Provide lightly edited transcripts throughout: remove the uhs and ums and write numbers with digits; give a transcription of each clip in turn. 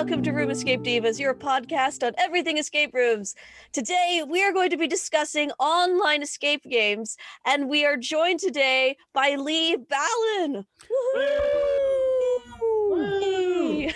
welcome to Room Escape Divas, your podcast on everything escape rooms. Today, we are going to be discussing online escape games, and we are joined today by Lee Ballin. Woo!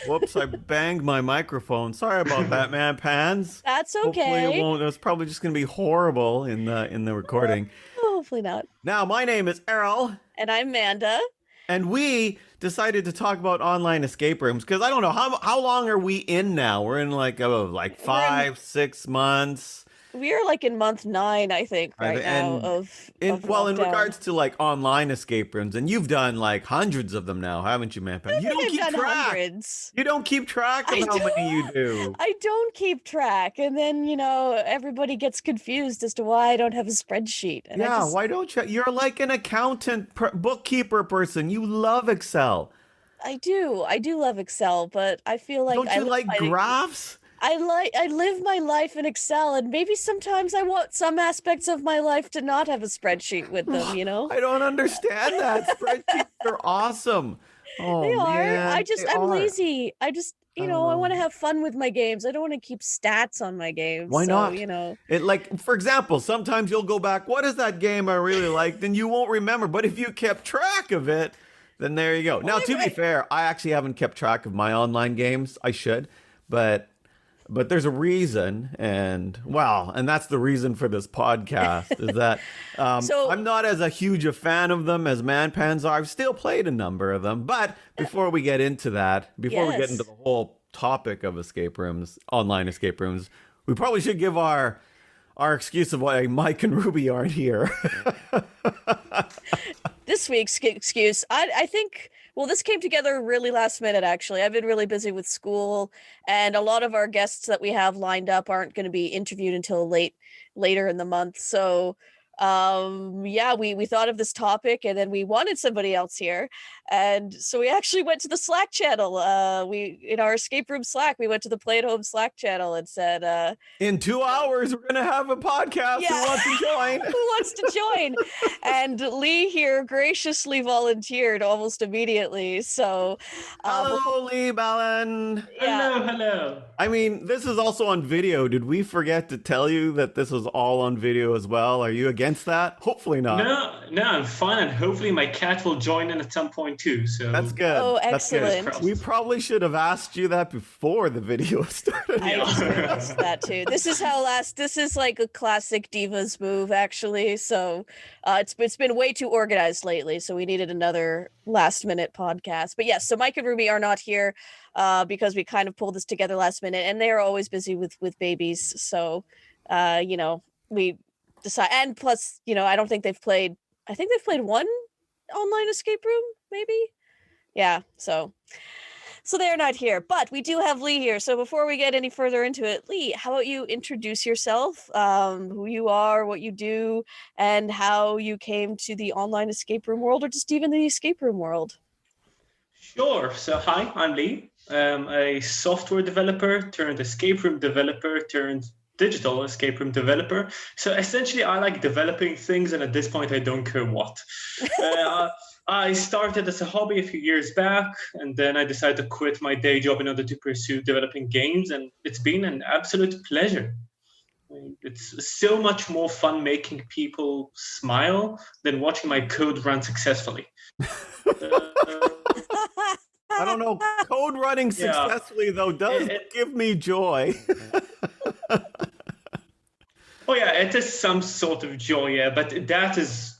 Whoops, I banged my microphone. Sorry about that, man. Pans. That's okay. Hopefully it won't. It's probably just going to be horrible in the recording. Hopefully not. Now, my name is Errol. And I'm Amanda. And we decided to talk about online escape rooms because I don't know how long are we in now? We're in like 5-6 months. We are like in month 9, I think, right now. In lockdown. regards to like online escape rooms, and you've done like hundreds of them now, haven't you, man? You don't keep track. Hundreds. You don't keep track of how many you do. I don't keep track, and then everybody gets confused as to why I don't have a spreadsheet. And why don't you? You're like an accountant, bookkeeper person. You love Excel. I do love Excel, but I feel like don't you like graphs? I live my life in Excel, and maybe sometimes I want some aspects of my life to not have a spreadsheet with them, I don't understand that. Spreadsheets are awesome. Oh, they are. Man, I'm lazy. I want to have fun with my games. I don't want to keep stats on my games. Why not? It, like, for example, sometimes you'll go back, what is that game I really liked? And you won't remember. But if you kept track of it, then there you go. Now, to be fair, I actually haven't kept track of my online games. I should, but there's a reason, and that's the reason for this podcast, is that I'm not as a huge a fan of them as Manpans are. I've still played a number of them, but before we get into that, we get into the whole topic of escape rooms, online escape rooms, we probably should give our excuse of why Mike and Ruby aren't here. This week's excuse, I think... Well, this came together really last minute, actually. I've been really busy with school, and a lot of our guests that we have lined up aren't going to be interviewed until later in the month. So, we thought of this topic, and then we wanted somebody else here. And so we actually went to the Slack channel. In our escape room Slack, we went to the Play at Home Slack channel and said, in 2 hours, we're going to have a podcast. Who wants to join? Who wants to join? And Lee here graciously volunteered almost immediately. So, hello, Lee Ballin. Yeah. Hello. I mean, this is also on video. Did we forget to tell you that this was all on video as well? Are you against that? Hopefully not. No, I'm fine, and hopefully my cat will join in at some point too. So that's good. Oh, excellent. That's good. We probably should have asked you that before the video started. I just realized that too. This is like a classic Divas move, actually. So it's been way too organized lately. So we needed another last minute podcast. But yes, so Mike and Ruby are not here because we kind of pulled this together last minute, and they are always busy with babies. So we decide, and plus, I don't think they've played. I think they've played one online escape room, maybe. Yeah, so they're not here, but we do have Lee here. So before we get any further into it, Lee, how about you introduce yourself, who you are, what you do, and how you came to the online escape room world, or just even the escape room world? Sure. So hi, I'm Lee. I'm a software developer turned escape room developer turned digital escape room developer. So essentially, I like developing things, and at this point, I don't care what. I started as a hobby a few years back, and then I decided to quit my day job in order to pursue developing games, and it's been an absolute pleasure. It's so much more fun making people smile than watching my code run successfully. I don't know. Code running successfully, though, does give me joy. Oh, yeah, it is some sort of joy, yeah, but that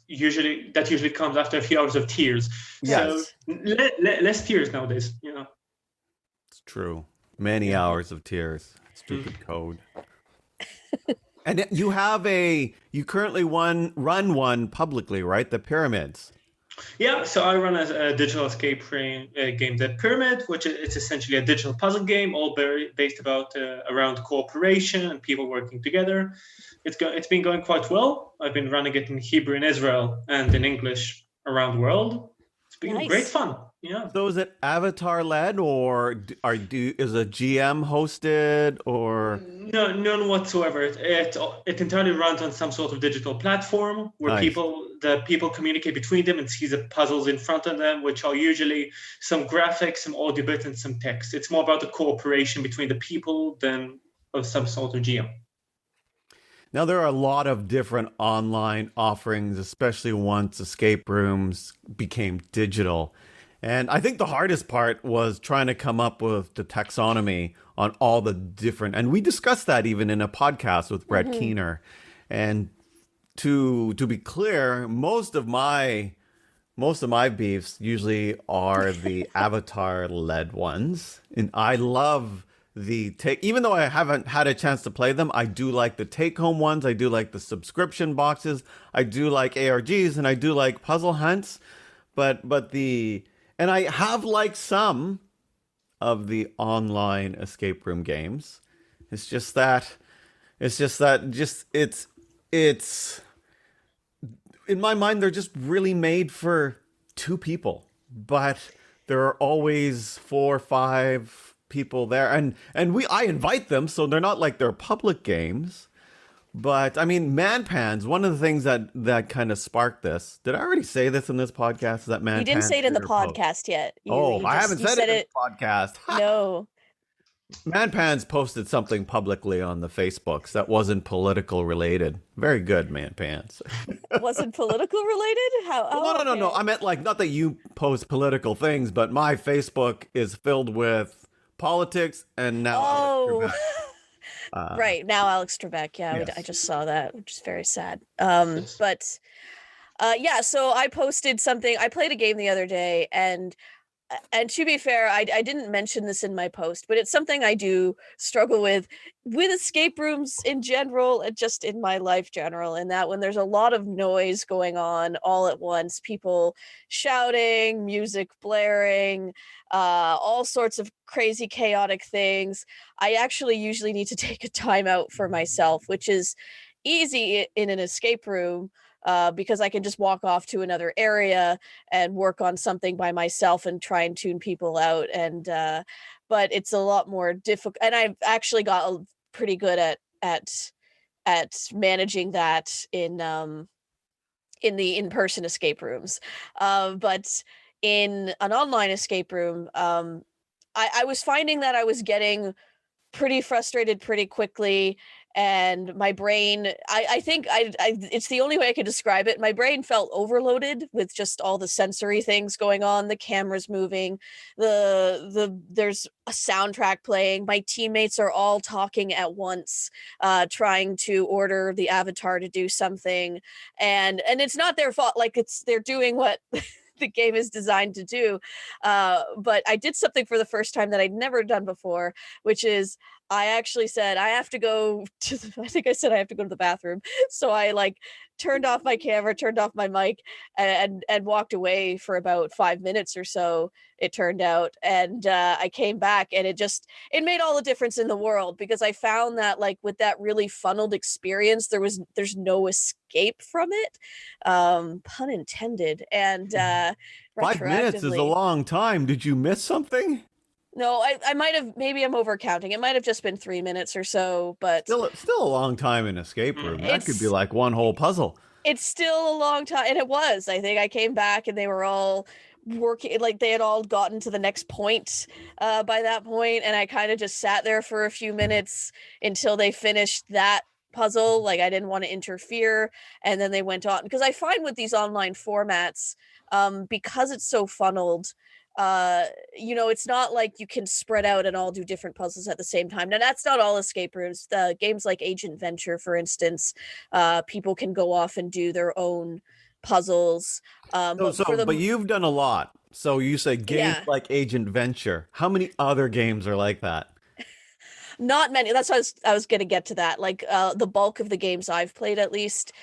usually comes after a few hours of tears. Yes. So less tears nowadays, It's true. Many hours of tears. Stupid code. And you currently run one publicly, right? The Pyramids. Yeah, so I run a digital escape game, The Pyramid, which it's essentially a digital puzzle game, all based around cooperation and people working together. It's been going quite well. I've been running it in Hebrew in Israel and in English around the world. It's been great fun. Yeah. So is it avatar led, or is a GM hosted, or No, none whatsoever. It entirely runs on some sort of digital platform where nice? the people communicate between them and see the puzzles in front of them, which are usually some graphics, some audio bit, and some text. It's more about the cooperation between the people than of some sort of GM. Now there are a lot of different online offerings, especially once escape rooms became digital. And I think the hardest part was trying to come up with the taxonomy on all the different, and we discussed that even in a podcast with Brett Keener. And to be clear, most of my beefs usually are the avatar led ones. And I love the take, even though I haven't had a chance to play them, I do like the take home ones. I do like the subscription boxes. I do like ARGs, and I do like puzzle hunts. And I have liked some of the online escape room games. It's just that it's in my mind, they're just really made for two people, but there are always 4 or 5 people there, and I invite them, so they're not like they're public games. But I mean, Manpans, one of the things that kind of sparked this. Did I already say this in this podcast? Is that Manpans? You didn't say it in the Twitter post? podcast yet. I haven't you said said it in the podcast. No. Manpans posted something publicly on the Facebooks that wasn't political related. Very good, Manpans. Wasn't political related? How? Well, no. Okay. I meant like not that you post political things, but my Facebook is filled with politics, and now Oh. Right. Now Alex Trebek. Yeah, Yes. I just saw that, which is very sad. Yes. But yeah, so I posted something. I played a game the other day, and to be fair, I didn't mention this in my post, but it's something I do struggle with escape rooms in general, and just in my life general, and that when there's a lot of noise going on all at once, people shouting, music blaring, all sorts of crazy chaotic things, I actually usually need to take a time out for myself, which is easy in an escape room, because I can just walk off to another area and work on something by myself and try and tune people out. And but it's a lot more difficult. And I've actually got pretty good at managing that in the in-person escape rooms. But in an online escape room, I was finding that I was getting pretty frustrated pretty quickly, and my brain, I think it's the only way I could describe it. My brain felt overloaded with just all the sensory things going on, the cameras moving, there's a soundtrack playing, my teammates are all talking at once, trying to order the avatar to do something, and it's not their fault, like they're doing what the game is designed to do. But I did something for the first time that I'd never done before, which is I actually said I have to go to I think I said I have to go to the bathroom. So I like turned off my camera, turned off my mic, and walked away for about 5 minutes or so, it turned out. And I came back, and it made all the difference in the world, because I found that, like, with that really funneled experience, there's no escape from it, pun intended. And 5 minutes is a retroactively, long time. Did you miss something? no, I might have, maybe I'm overcounting, it might have just been 3 minutes or so, but Still a long time in escape room. That could be It's- like one whole puzzle. it's still a long time. And it was, I think I came back and they were all working, like they had all gotten to the next point by that point, and I kind of just sat there for a few minutes until they finished that puzzle. Like, I didn't want to interfere, and then they went on, because I find with these online formats, because it's so funneled, it's not like you can spread out and all do different puzzles at the same time. Now, that's not all escape rooms. The games like Agent Venture, for instance, people can go off and do their own puzzles. But you've done a lot. So you say games Yeah. like Agent Venture. How many other games are like that? Not many. That's what I was going to get to that. Like, the bulk of the games I've played, at least,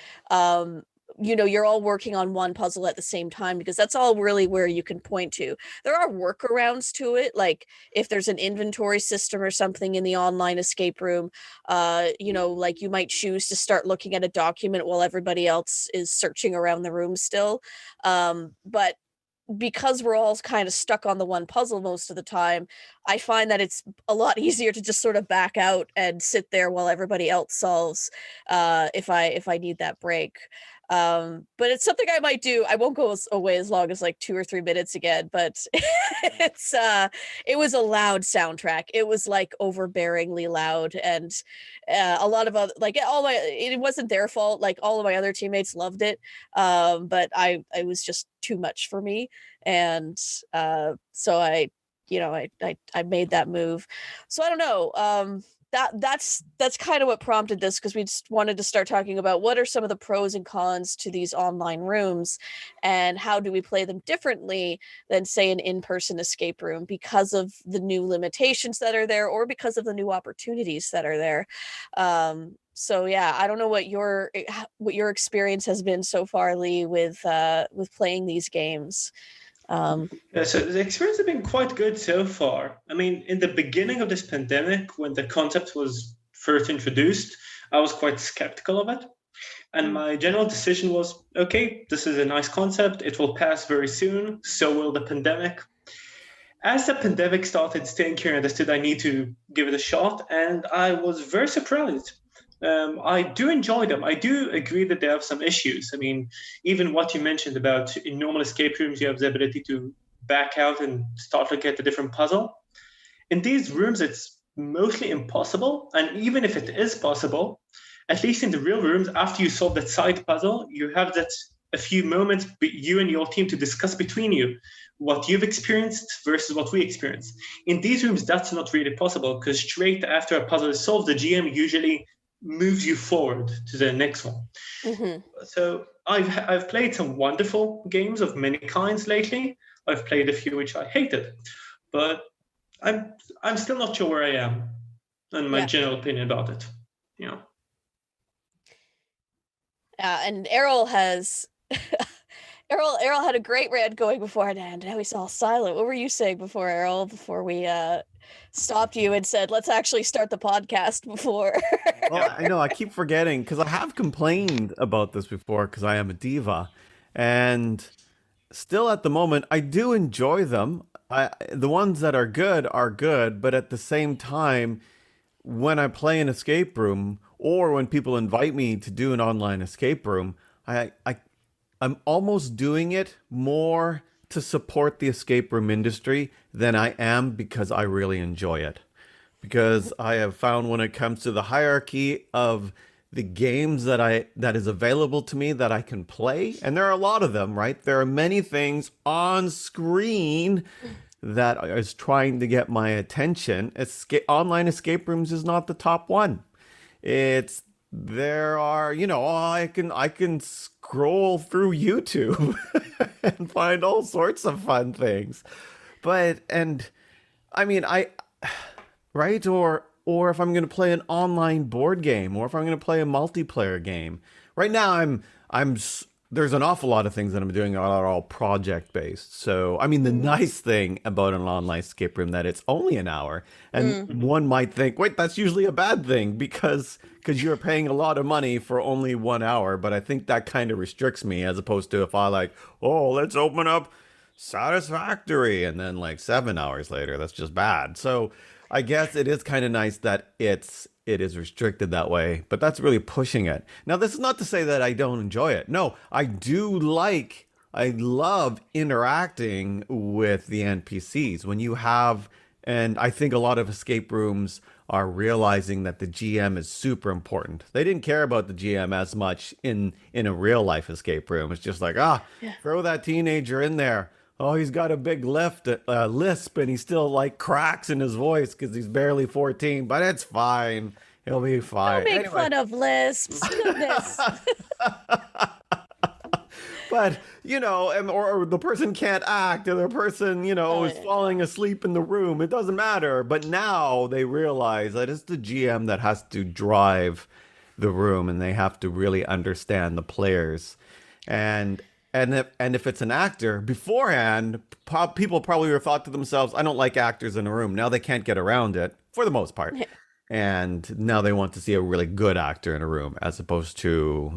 you're all working on one puzzle at the same time, because that's all really where you can point to. There are workarounds to it, like if there's an inventory system or something in the online escape room, like you might choose to start looking at a document while everybody else is searching around the room still. But because we're all kind of stuck on the one puzzle most of the time, I find that it's a lot easier to just sort of back out and sit there while everybody else solves, if I need that break. But it's something I might do. I won't go away as long as like 2 or 3 minutes again, but it was a loud soundtrack. It was like overbearingly loud, and a lot of other, like, it wasn't their fault. Like, all of my other teammates loved it, but it was just too much for me, and so I made that move. So I don't know. That's kind of what prompted this, because we just wanted to start talking about what are some of the pros and cons to these online rooms, and how do we play them differently than, say, an in-person escape room, because of the new limitations that are there, or because of the new opportunities that are there. So yeah, I don't know what your experience has been so far, Lee, with playing these games. Yeah, so the experience has been quite good so far. I mean, in the beginning of this pandemic, when the concept was first introduced, I was quite skeptical of it. And my general decision was, okay, this is a nice concept. It will pass very soon. So will the pandemic. As the pandemic started staying here, I understood I need to give it a shot. And I was very surprised. I do enjoy them. I do agree that they have some issues. I mean, even what you mentioned about in normal escape rooms, you have the ability to back out and start looking at a different puzzle. In these rooms, it's mostly impossible. And even if it is possible, at least in the real rooms, after you solve that side puzzle, you have that a few moments, you and your team, to discuss between you what you've experienced versus what we experienced. In these rooms, that's not really possible, because straight after a puzzle is solved, the GM usually moves you forward to the next one. Mm-hmm. So I've played some wonderful games of many kinds lately. I've played a few which I hated, but I'm still not sure where I am and my general opinion about it. Yeah. And Errol has Errol had a great rant going beforehand. Now he's all silent. What were you saying before, Errol, before we stopped you and said, let's actually start the podcast before? Well, I know I keep forgetting, because I have complained about this before, because I am a diva, and still at the moment I do enjoy them. The ones that are good, but at the same time, when I play an escape room, or when people invite me to do an online escape room, I'm almost doing it more to support the escape room industry than I am because I really enjoy it. Because I have found, when it comes to the hierarchy of the games that is available to me that I can play, and there are a lot of them, right? There are many things on screen that is trying to get my attention. Online escape rooms is not the top one. There are, I can scroll through YouTube and find all sorts of fun things. Right? Or if I'm going to play an online board game, or if I'm going to play a multiplayer game. Right now there's an awful lot of things that I'm doing that are all project based. So, I mean, the nice thing about an online escape room that it's only an hour, and one might think, wait, that's usually a bad thing because you're paying a lot of money for only 1 hour. But I think that kind of restricts me, as opposed to if I let's open up Satisfactory, and then 7 hours later, that's just bad. So I guess it is kind of nice that it is restricted that way, but that's really pushing it. Now, this is not to say that I don't enjoy it. No, I love interacting with the NPCs and I think a lot of escape rooms are realizing that the GM is super important. They didn't care about the GM as much in a real life escape room. It's just throw that teenager in there. Oh, he's got a big lisp, and he still cracks in his voice because he's barely 14, but it's fine. He'll be fine. Don't make fun of lisps. Goodness. But, or the person can't act, or the person, is falling asleep in the room. It doesn't matter. But now they realize that it's the GM that has to drive the room, and they have to really understand the players. And if it's an actor, beforehand, people probably would have thought to themselves, I don't like actors in a room. Now they can't get around it, for the most part. Yeah. And now they want to see a really good actor in a room, as opposed to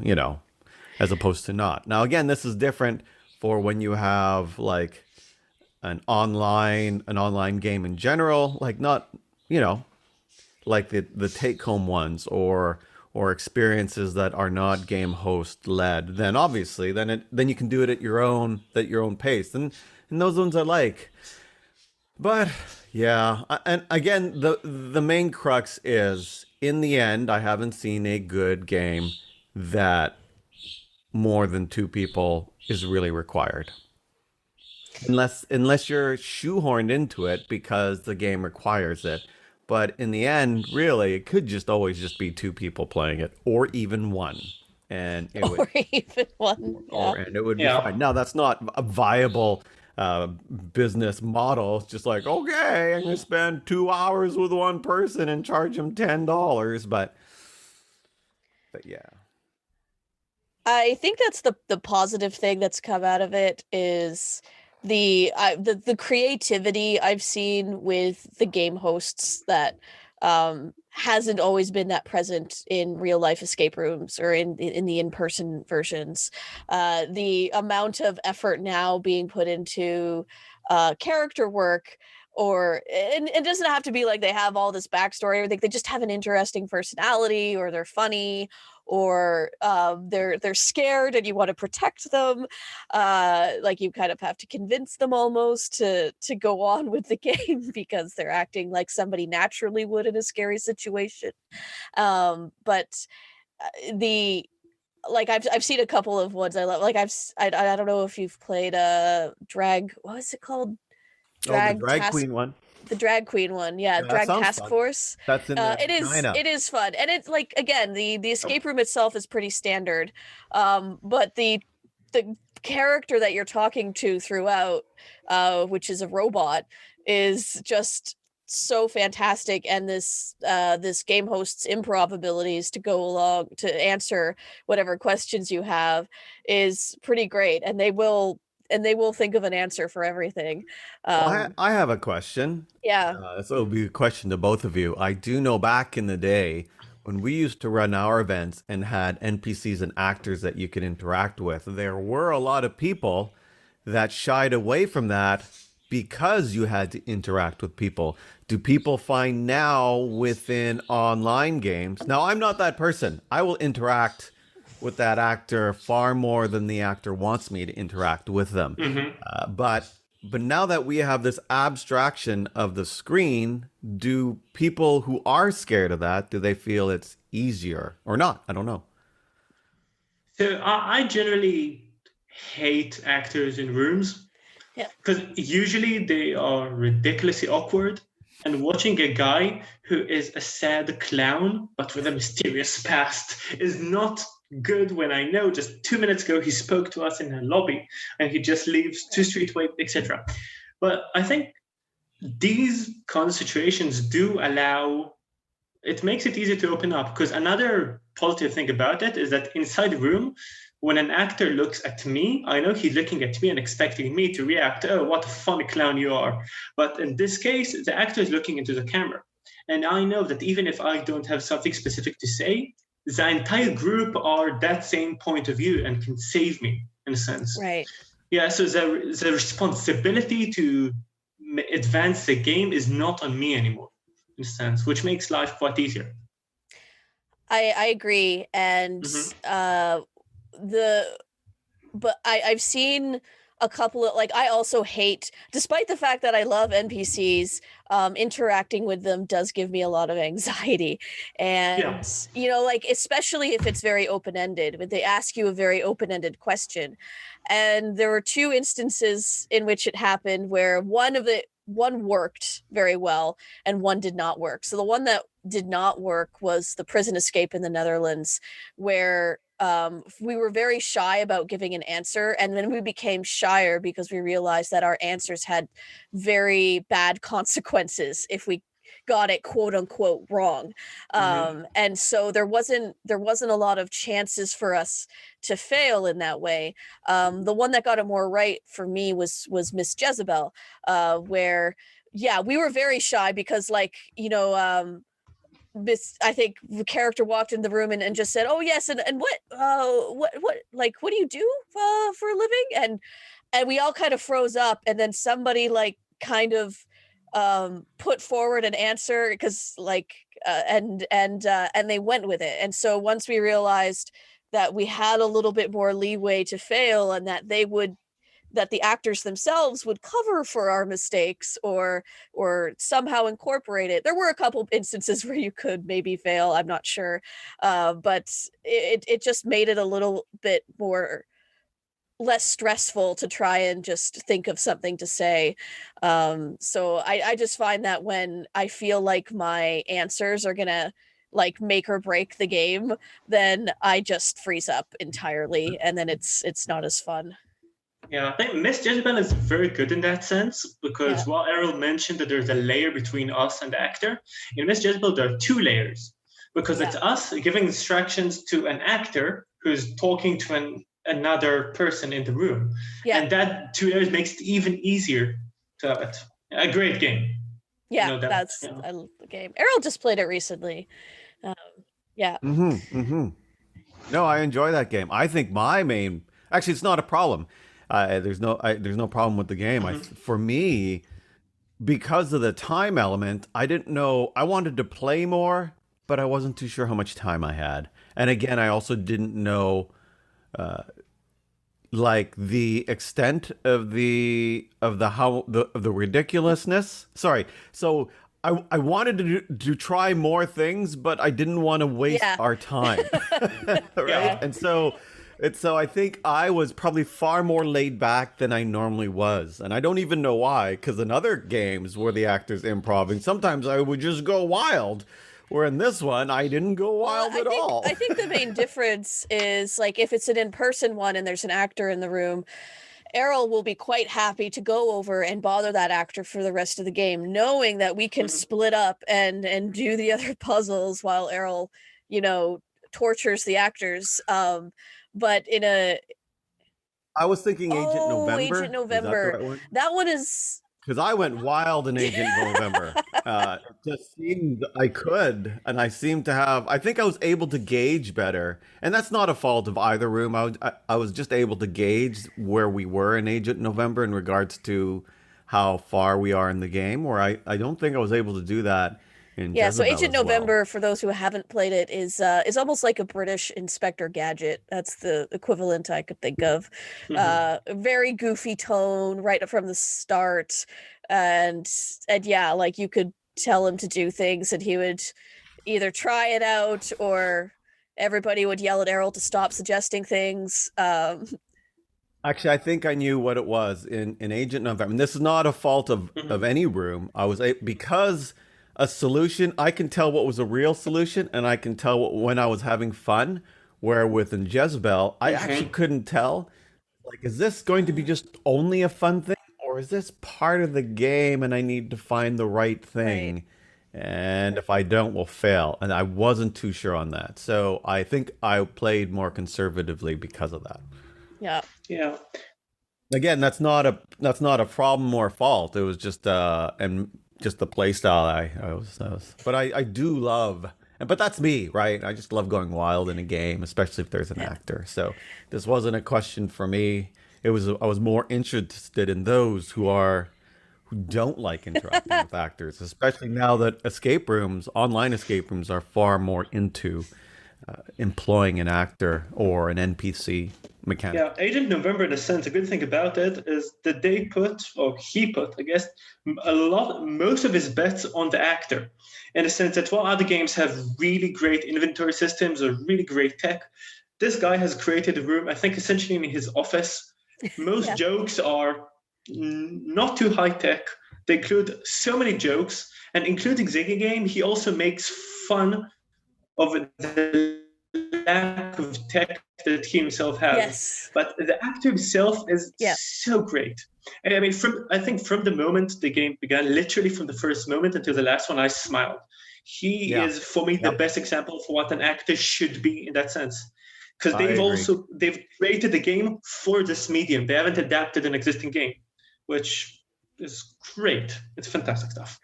not. Now, again, this is different for when you have like an online game in general, like not, you know, like the take home ones or experiences that are not game host led, then obviously then you can do it at your own pace. And those ones I like. But yeah, and again, the main crux is in the end, I haven't seen a good game that more than two people is really required. Unless you're shoehorned into it because the game requires it. But in the end, really, it could just always just be two people playing it, or even one, and it would Or even one. Yeah. and it would be Yeah. fine. Now that's not a viable uh, business model. It's just like, okay, I'm gonna spend 2 hours with one person and charge them $10, but yeah. I think that's the positive thing that's come out of it is the creativity I've seen with the game hosts that hasn't always been that present in real life escape rooms or in the in-person versions. The amount of effort now being put into character work, or and it doesn't have to be like they have all this backstory or everything. They just have an interesting personality, or they're funny, or they're scared and you want to protect them. Like you kind of have to convince them almost to go on with the game because they're acting like somebody naturally would in a scary situation. But the like I've seen a couple of ones I love. Like I don't know if you've played drag, what was it called? Oh, the Drag drag Task, queen one. the drag queen one. Yeah, Yeah, that Drag sounds Task fun. Force. That's in China. It is fun, and it's like, again, the escape room itself is pretty standard, but the character that you're talking to throughout, which is a robot, is just so fantastic. And this game host's improv abilities to go along to answer whatever questions you have is pretty great, and they will think of an answer for everything. Well, um I have a question. yeah. This will be a question to both of you. I do know back in the day when we used to run our events and had NPCs and actors that you could interact with, there were a lot of people that shied away from that because you had to interact with people. Do people find now within online games? Now, I'm not that person. I will interact with that actor far more than the actor wants me to interact with them. But now that we have this abstraction of the screen, do people who are scared of that, do they feel it's easier or not? I don't know. So I generally hate actors in rooms Yeah. because usually they are ridiculously awkward. And watching a guy who is a sad clown but with a mysterious past is not good when I know just 2 minutes ago he spoke to us in a lobby and he just leaves 2 streets away, etc. But I think these kind of situations do allow, it makes it easier to open up, because another positive thing about it is that inside the room, when an actor looks at me, I know he's looking at me and expecting me to react, oh, what a funny clown you are. But in this case, the actor is looking into the camera. And I know that even if I don't have something specific to say, the entire group are that same point of view and can save me in a sense. Right. Yeah, so the responsibility to advance the game is not on me anymore, in a sense, which makes life quite easier. I agree. And I've seen a couple of, like, I also hate, despite the fact that I love NPCs, interacting with them does give me a lot of anxiety. And you know, like, especially if it's very open-ended, when they ask you a very open-ended question. And there were two instances in which it happened where one worked very well and one did not work. So the one that did not work was the prison escape in the Netherlands, where we were very shy about giving an answer, and then we became shyer because we realized that our answers had very bad consequences if we got it quote unquote wrong. And so there wasn't a lot of chances for us to fail in that way. The one that got it more right for me was Miss Jezebel, where we were very shy because, like, you know, I think the character walked in the room and just said, "Oh yes, and what do you do for a living?" And we all kind of froze up, and then somebody like kind of put forward an answer because like and they went with it. And so once we realized that we had a little bit more leeway to fail, and that that the actors themselves would cover for our mistakes or somehow incorporate it. There were a couple instances where you could maybe fail, I'm not sure, but it just made it a little bit more less stressful to try and just think of something to say. So I just find that when I feel like my answers are gonna like make or break the game, then I just freeze up entirely, and then it's not as fun. Yeah, I think Miss Jezebel is very good in that sense because while Errol mentioned that there's a layer between us and the actor, in Miss Jezebel there are two layers because it's us giving instructions to an actor who's talking to another person in the room. And that two layers makes it even easier to have it. A great game. Yeah, I love the game. Errol just played it recently. No, I enjoy that game. I think actually it's not a problem. There's no problem with the game. For me, because of the time element, I didn't know. I wanted to play more, but I wasn't too sure how much time I had. And again, I also didn't know, like the extent of the ridiculousness. Sorry. So I wanted to try more things, but I didn't want to waste our time, right? And so I think I was probably far more laid back than I normally was. And I don't even know why, because in other games where the actor's improvising, sometimes I would just go wild. Where in this one, I didn't go wild at all. I think the main difference is like if it's an in-person one and there's an actor in the room, Errol will be quite happy to go over and bother that actor for the rest of the game, knowing that we can split up and do the other puzzles while Errol, tortures the actors. But I was thinking Agent November. Agent November. That one is... Because I went wild in Agent November. It just seemed I could, and I seemed to have... I think I was able to gauge better. And that's not a fault of either room. I was just able to gauge where we were in Agent November in regards to how far we are in the game, where I don't think I was able to do that in Jezebel so Agent November, well. for those who haven't played it, is almost like a British Inspector Gadget. That's the equivalent I could think of. Very goofy tone right from the start, and like you could tell him to do things, and he would either try it out or everybody would yell at Errol to stop suggesting things. Actually, I think I knew what it was in Agent November. And this is not a fault of any room. Because a solution, I can tell what was a real solution, and I can tell when I was having fun. Where within Jezebel, I actually couldn't tell. Like, is this going to be just only a fun thing, or is this part of the game and I need to find the right thing? Right. And if I don't, we'll fail. And I wasn't too sure on that. So I think I played more conservatively because of that. Yeah. Again, that's not a problem or fault. It was just just the play style I was. But I do love, but that's me, right? I just love going wild in a game, especially if there's an actor. So this wasn't a question for me. I was more interested in those who don't like interacting with actors, especially now that online escape rooms are far more into employing an actor or an NPC mechanic. Yeah, Agent November, in a sense, a good thing about it is that he put, I guess, most of his bets on the actor, in the sense that while other games have really great inventory systems or really great tech, this guy has created a room, I think, essentially in his office. Most jokes are not too high tech. They include so many jokes, and including Ziggy Game, he also makes fun of the lack of tech that he himself has. Yes. But the actor himself is so great. And I mean, from the moment the game began, literally from the first moment until the last one, I smiled. He is, for me, the best example for what an actor should be in that sense. Because they've created the game for this medium. They haven't adapted an existing game, which is great. It's fantastic stuff.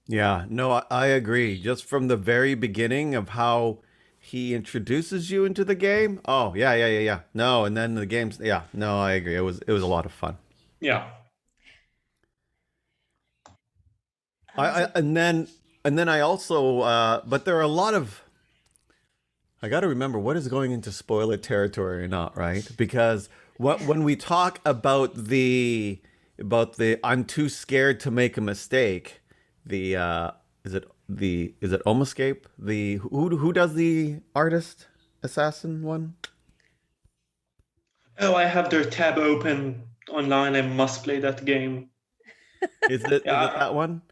Yeah, no, I agree. Just from the very beginning of how he introduces you into the game. Oh, yeah, yeah, yeah, yeah. No, and then the games. Yeah, no, I agree. It was a lot of fun. Yeah. I and then I also but there are a lot of I got to remember what is going into spoiler territory or not, right? Because when we talk about the I'm too scared to make a mistake, the is it Omescape? The who does the artist assassin one? Oh, I have their tab open online. I must play that game. Is it Yeah, that one?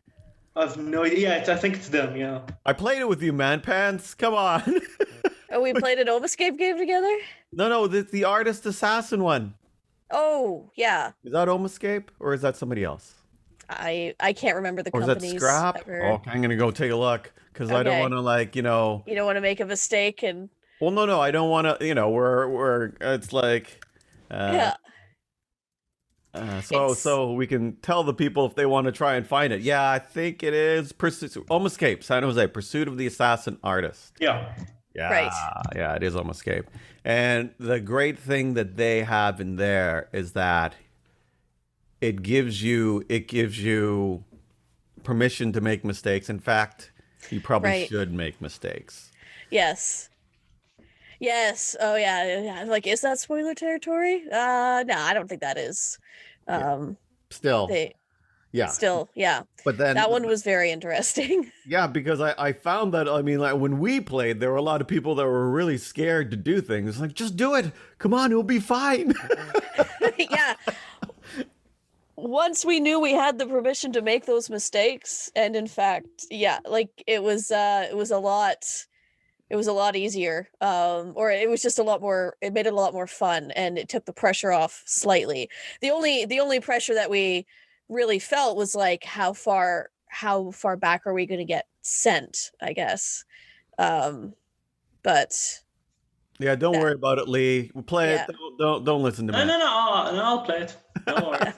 I've no idea. Yeah, I think it's them. Yeah. I played it with you, man. Pants, come on. Oh, we played an Ovescape game together? No, the artist assassin one. Oh, yeah. Is that Omescape or is that somebody else? I can't remember the Or is that companies Scrap? ever. Oh, I'm gonna go take a look because I don't Okay. want to You don't want to make a mistake and Well, no, I don't want to. We're it's like, uh, yeah. so It's we can tell the people if they want to try and find it. Yeah, I think it is Pursuit, Omescape, San Jose, Pursuit of the Assassin Artist. Yeah. Yeah, Right. yeah, it is Omescape. And the great thing that they have in there is that it gives you permission to make mistakes. In fact, you probably Right. should make mistakes. yes. Yes. Oh yeah. Yeah. Like, is that spoiler territory? No, I don't think that is. Yeah. Um Still, they yeah. still, yeah. But then That one was very interesting. yeah, because I found that, I mean, like when we played, there were a lot of people that were really scared to do things. Like, just do it. Come on, it'll be fine. Yeah. Once we knew we had the permission to make those mistakes, and in fact, yeah, like it was a lot easier. Or it was just a lot more, it made it a lot more fun, and it took the pressure off slightly. The only pressure that we really felt was like how far back are we going to get sent, I guess. But Yeah, don't that worry about it, Lee. We'll play yeah. it. Don't listen to No, me. no, no. I'll play it. Don't worry.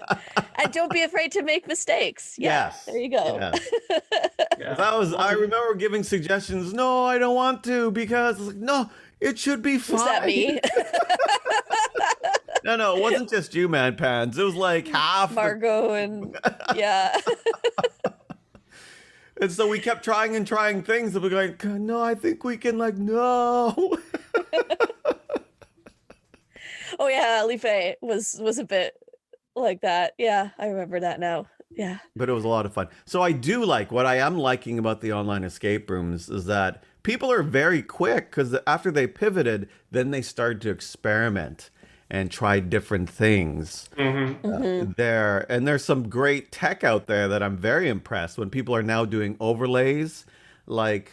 And don't be afraid to make mistakes. Yeah. Yes. There you go. Yes. Yeah. I remember giving suggestions. No, I don't want to because like, no, it should be fine. Was that me? No, it wasn't just you, man, Pans. It was like half. Margot and yeah. And so we kept trying and trying things, and we're going, no, I think we can, like, no. Oh yeah, Life was a bit like that. Yeah, I remember that now. Yeah. But it was a lot of fun. So I do like what I am liking about the online escape rooms is that people are very quick because after they pivoted, then they started to experiment and try different things there. And there's some great tech out there that I'm very impressed when people are now doing overlays like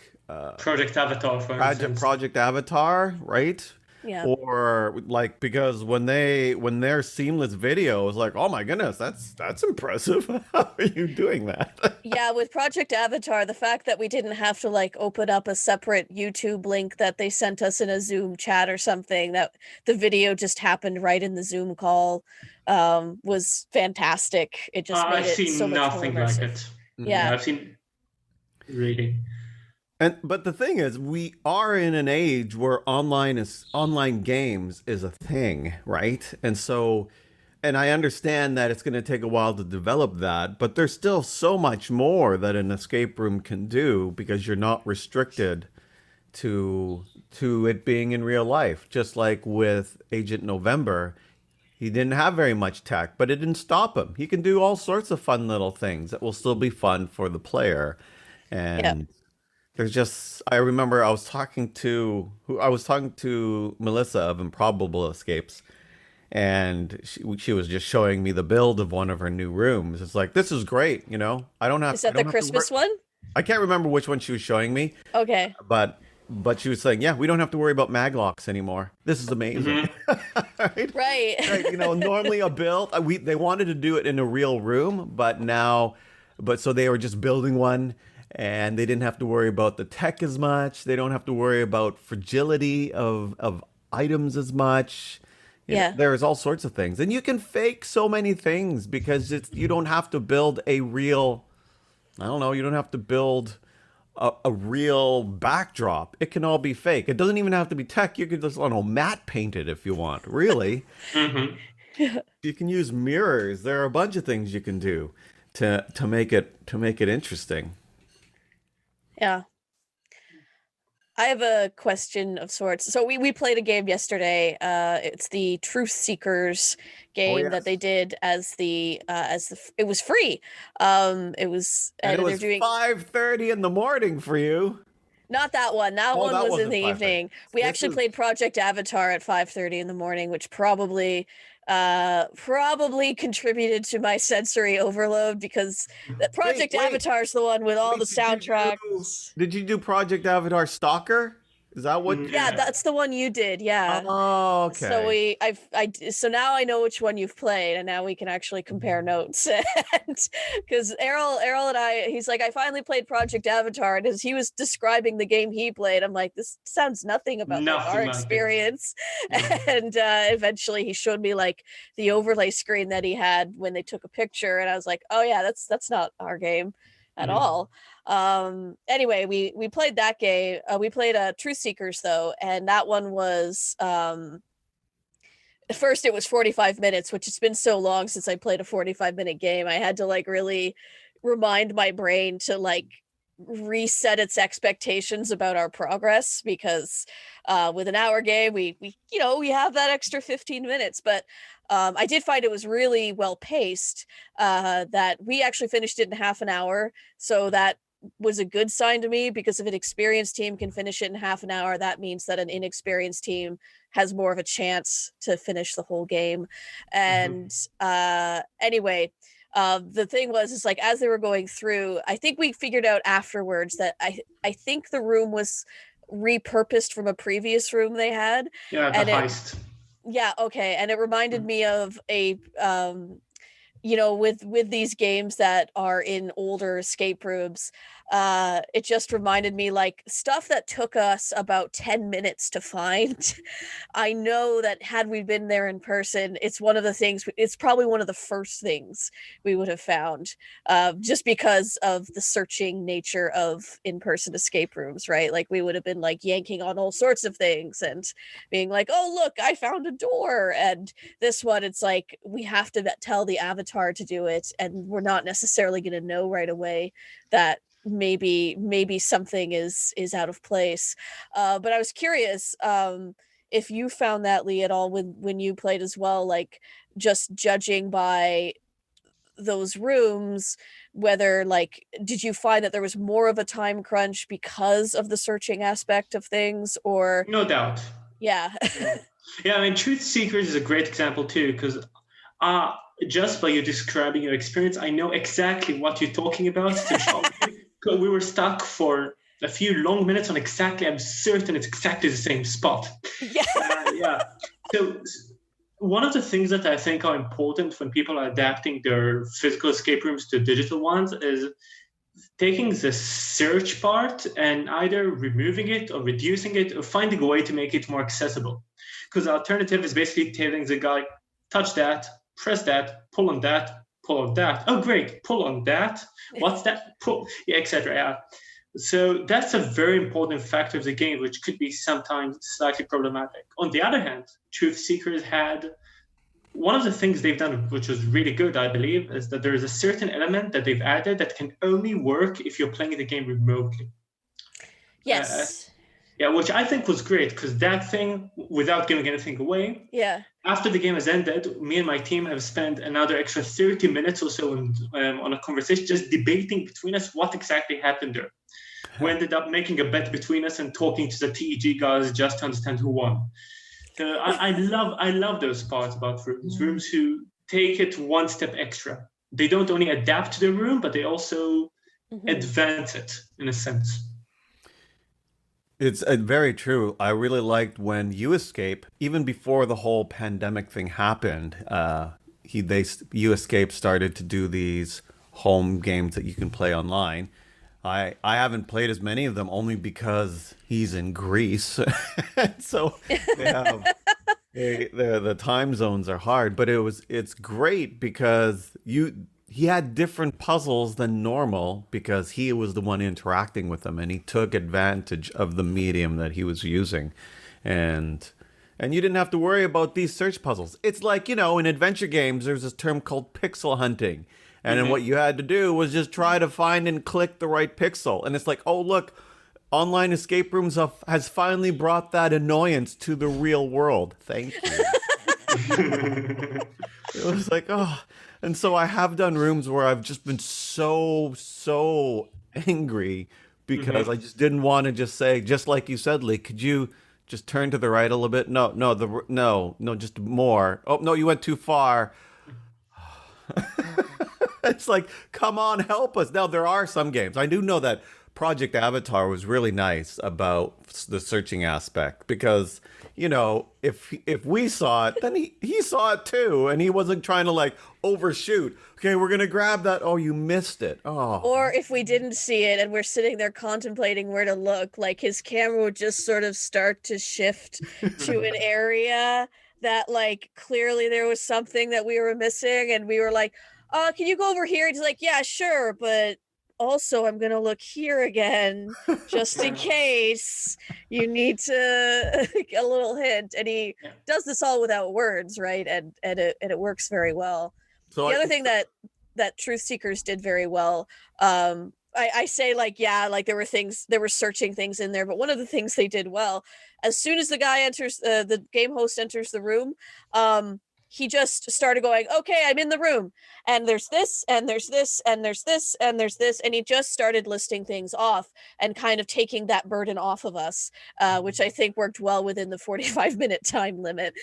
Project Avatar, for instance. Project Avatar, right? Yeah. Or like because when their seamless video is like, oh my goodness, that's impressive. How are you doing that? Yeah, with Project Avatar, the fact that we didn't have to like open up a separate YouTube link that they sent us in a Zoom chat or something, that the video just happened right in the Zoom call, was fantastic. It just made I've it seen so much more nothing like immersive. it. Yeah. I've seen really. But the thing is, we are in an age where online games is a thing, right? And I understand that it's going to take a while to develop that, but there's still so much more that an escape room can do because you're not restricted to it being in real life. Just like with Agent November, he didn't have very much tech, but it didn't stop him. He can do all sorts of fun little things that will still be fun for the player. And I remember I was talking to Melissa of Improbable Escapes, and she was just showing me the build of one of her new rooms. It's like, this is great, I don't have Is that I don't the have to Christmas one? I can't remember which one she was showing me, Okay. but she was saying, yeah, we don't have to worry about maglocks anymore. This is amazing. Right? Right. Right, normally a build, they wanted to do it in a real room, but so they were just building one. And they didn't have to worry about the tech as much. They don't have to worry about fragility of items as much. There's all sorts of things. And you can fake so many things because you don't have to build a real I don't know, you don't have to build a real backdrop. It can all be fake. It doesn't even have to be tech. You could just, I don't know, matte paint it if you want. Really, Hmm. you can use mirrors. There are a bunch of things you can do to make it interesting. Yeah. I have a question of sorts. So we played a game yesterday. It's the Truth Seekers Oh game that yes, they did it was free. It was and it and they're was doing 5:30 in the morning for you. not that one. That Oh, one that was in wasn't the 5:30. evening. We This actually is played Project Avatar at 5:30 in the morning, which probably contributed to my sensory overload because the wait, Project wait, Avatar is the one with all the wait. soundtracks. Did you do Project Avatar Stalker? Is that what? Yeah, Yeah. that's the one you did. Yeah. Oh, So okay. so now I know which one you've played, and now we can actually compare notes. And because Errol and he's like, I finally played Project Avatar, and as he was describing the game he played, I'm like, this sounds nothing about like our Nothing like it. experience. Mhm. And eventually, he showed me like the overlay screen that he had when they took a picture, and I was like, oh yeah, that's not our game at Mhm. all. Anyway, we played that game. We played Truth Seekers though, and that one was at first it was 45 minutes, which has been so long since I played a 45-minute game. I had to like really remind my brain to like reset its expectations about our progress because with an hour game we have that extra 15 minutes, but I did find it was really well paced, that we actually finished it in half an hour, so that was a good sign to me because if an experienced team can finish it in half an hour, that means that an inexperienced team has more of a chance to finish the whole game. Mhm. And anyway, the thing was is like as they were going through, I think we figured out afterwards that I think the room was repurposed from a previous room they had, Yeah, the and it heist. yeah, okay, and it reminded Mhm. me of a with these games that are in older escape rooms, it just reminded me like stuff that took us about 10 minutes to find. I know that had we been there in person, it's probably one of the first things we would have found, just because of the searching nature of in-person escape rooms, right? Like we would have been like yanking on all sorts of things and being like, oh look, I found a door. And this one, it's like we have to tell the avatar to do it, and we're not necessarily going to know right away that maybe something is out of place. But I was curious, if you found that, Lee, at all when you played as well, like just judging by those rooms, whether like did you find that there was more of a time crunch because of the searching aspect of things, or No doubt. yeah. Mhm. Yeah, I mean, Truth Seekers is a great example too, because uh, just by you describing your experience, I know exactly what you're talking about. To show me. 'Cause we were stuck for a few long minutes on exactly, I'm certain it's exactly the same spot. Yeah. Yeah. So one of the things that I think are important when people are adapting their physical escape rooms to digital ones is taking the search part and either removing it or reducing it or finding a way to make it more accessible. Because the alternative is basically telling the guy, touch that, press that, pull on that. Oh, great, pull on that. What's that? Pull, yeah, etc. Yeah. So that's a very important factor of the game, which could be sometimes slightly problematic. On the other hand, Truth Seekers had one of the things they've done, which was really good, I believe, is that there is a certain element that they've added that can only work if you're playing the game remotely. Uh, Yes. yeah, which I think was great because that thing, without giving anything away, Yeah. after the game has ended, me and my team have spent another extra 30 minutes or so on a conversation just debating between us what exactly happened there. We ended up making a bet between us and talking to the TEG guys just to understand who won. So I love those parts about rooms who take it one step extra. They don't only adapt to the room, but they also Mhm. advance it in a sense. It's very true. I really liked when You Escape, even before the whole pandemic thing happened. You Escape started to do these home games that you can play online. I haven't played as many of them only because he's in Greece, and so they have the time zones are hard. But it's great because he had different puzzles than normal because he was the one interacting with them, and he took advantage of the medium that he was using, and you didn't have to worry about these search puzzles. It's like, in adventure games, there's this term called pixel hunting. And then what you had to do was just try to find and click the right pixel. And it's like, oh, look, online escape rooms has finally brought that annoyance to the real world. Thank you. It was like, oh. And so I have done rooms where I've just been so angry because I just didn't want to just say, just like you said, Lee, could you just turn to the right a little bit? No, just more. Oh, no, you went too far. It's like, come on, help us. Now, there are some games. I do know that Project Avatar was really nice about the searching aspect because, if we saw it, then he saw it too. And he wasn't trying to like overshoot. Okay, we're going to grab that. Oh, you missed it. Oh. Or if we didn't see it and we're sitting there contemplating where to look, like his camera would just sort of start to shift to an area that like clearly there was something that we were missing. And we were like, can you go over here? And he's like, yeah, sure. But also I'm going to look here again, just in case you need to get a little hint. And he does this all without words, right? And it works very well. So the other thing that Truth Seekers did very well, I say like, yeah, like there were searching things in there, but one of the things they did well, as soon as the guy enters, the game host enters the room, he just started going, okay, I'm in the room and there's this and there's this and there's this and there's this. And he just started listing things off and kind of taking that burden off of us, which I think worked well within the 45-minute time limit.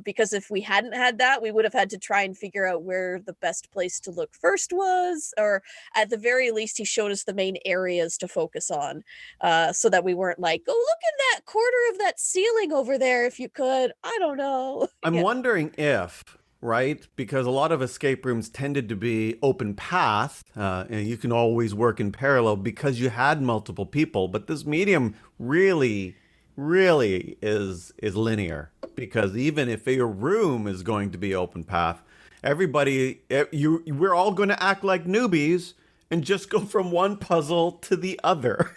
Because if we hadn't had that, we would have had to try and figure out where the best place to look first was, or at the very least, he showed us the main areas to focus on, so that we weren't like, oh, look at that quarter of that ceiling over there if you could. I don't know. I'm wondering right? Because a lot of escape rooms tended to be open path, and you can always work in parallel because you had multiple people. But this medium really is linear, because even if your room is going to be open path, we're all going to act like newbies and just go from one puzzle to the other.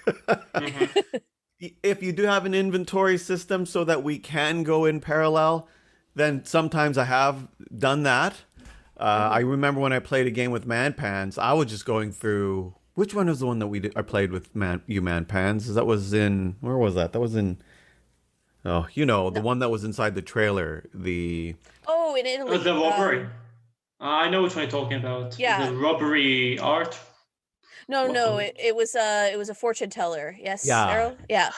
If you do have an inventory system so that we can go in parallel, then sometimes I have done that. I remember when I played a game with Manpans, I was just going through, which one was the one that I played with Manpans? That was in, where was that? That was in, the one that was inside the trailer. In Italy. The robbery. I know which one you're talking about. Yeah. The robbery art. No, it was a fortune teller. Yes, yeah. Sarah? Yeah.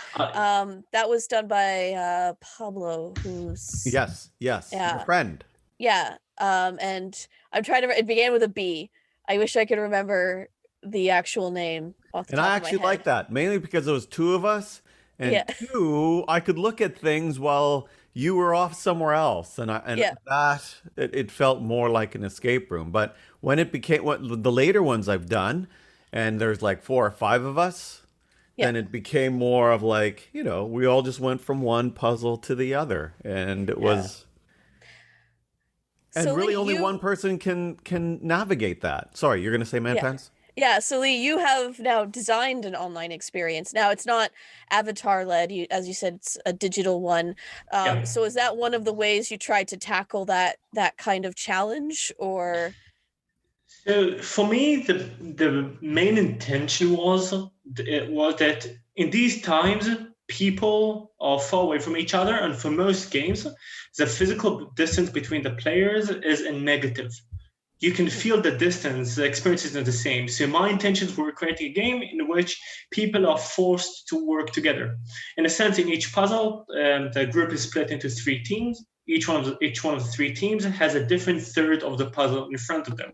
That was done by Pablo, who's yes, your friend. Yeah. And I'm trying to. It began with a B. I wish I could remember the actual name off the and top I of my actually head. like that, mainly because there was two of us, and two, I could look at things while you were off somewhere else, and it felt more like an escape room. But when it became the later ones I've done, and there's like 4 or 5 of us, then it became more of like, we all just went from one puzzle to the other, and it was. And so really, only one person can navigate that. Sorry, you're going to say Manpans? Yeah, so Lee, you have now designed an online experience. Now, it's not avatar-led. As you said, it's a digital one. So is that one of the ways you tried to tackle that kind of challenge, or? So for me, the main intention was that in these times, people are far away from each other, and for most games, the physical distance between the players is a negative. You can feel the distance, the experience is not the same. So my intentions were creating a game in which people are forced to work together. In a sense, in each puzzle, the group is split into 3 teams. Each one of the 3 teams has a different third of the puzzle in front of them.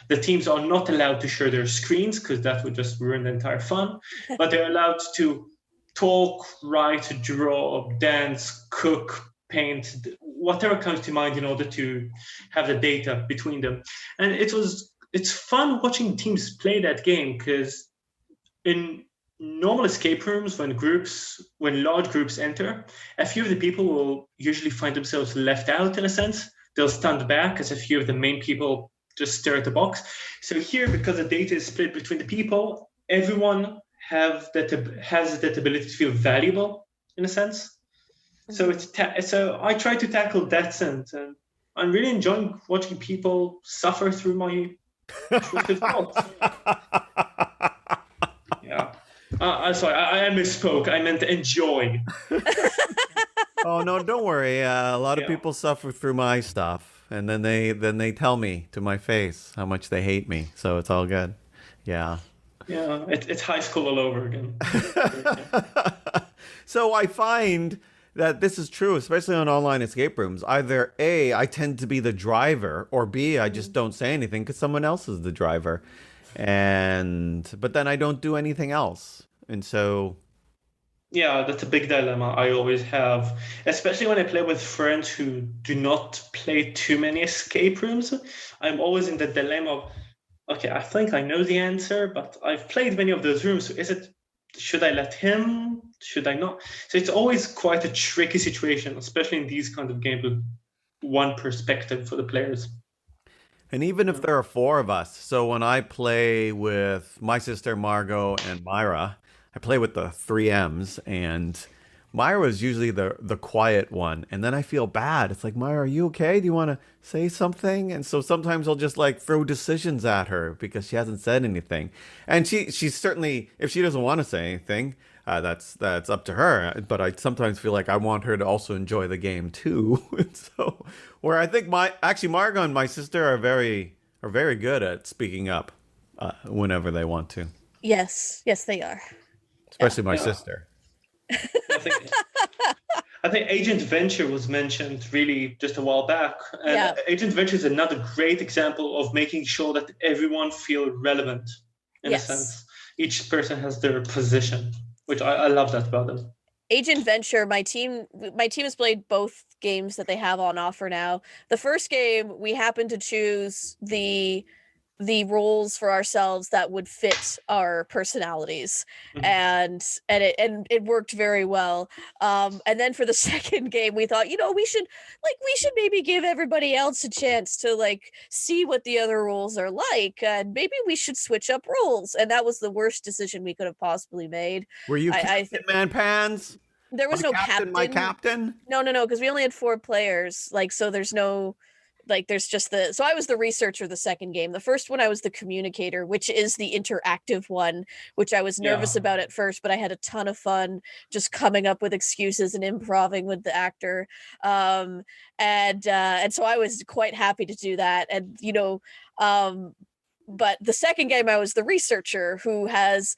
The teams are not allowed to share their screens because that would just ruin the entire fun, but they're allowed to talk, write, draw, dance, cook, paint, whatever comes to mind in order to have the data between them. And it's fun watching teams play that game, because in normal escape rooms, when large groups enter, a few of the people will usually find themselves left out in a sense. They'll stand back as a few of the main people just stare at the box. So here, because the data is split between the people, everyone has that ability to feel valuable in a sense. So so I try to tackle that sense, and I'm really enjoying watching people suffer through my intrusive thoughts. Yeah. Sorry, I misspoke. I meant enjoy. Oh no, don't worry. A lot of people suffer through my stuff, and then they tell me to my face how much they hate me. So it's all good. Yeah. Yeah, it's high school all over again. So I find that this is true, especially on online escape rooms. Either A, I tend to be the driver, or B, I just don't say anything because someone else is the driver. But then I don't do anything else. And so yeah, that's a big dilemma I always have, especially when I play with friends who do not play too many escape rooms. I'm always in the dilemma of, okay, I think I know the answer, but I've played many of those rooms. So should I let him? Should I not? So it's always quite a tricky situation, especially in these kinds of games with one perspective for the players. And even if there are four of us, so when I play with my sister Margot and Myra, I play with the 3Ms, and Myra is usually the quiet one. And then I feel bad. It's like, Myra, are you okay? Do you want to say something? And so sometimes I'll just like throw decisions at her because she hasn't said anything. And she's certainly, if she doesn't want to say anything, that's up to her. But I sometimes feel like I want her to also enjoy the game too. So where I think Margot and my sister are very good at speaking up whenever they want to. Yes, they are. Especially my sister. I think Agent Venture was mentioned really just a while back. And Agent Venture is another great example of making sure that everyone feel relevant in a sense. Each person has their position, which I love that about them. Agent Venture, my team has played both games that they have on offer now. The first game, we happened to choose the roles for ourselves that would fit our personalities, and it worked very well. And then for the second game, we thought, we should maybe give everybody else a chance to like see what the other roles are like, and maybe we should switch up roles. And that was the worst decision we could have possibly made. Were you Captain Man Pans? There was no captain. My captain? No, because we only had 4 players. Like, so there's no. Like, there's just so I was the researcher the second game. The first one I was the communicator, which is the interactive one, which I was nervous about at first, but I had a ton of fun just coming up with excuses and improvising with the actor. And so I was quite happy to do that. And, but the second game I was the researcher who has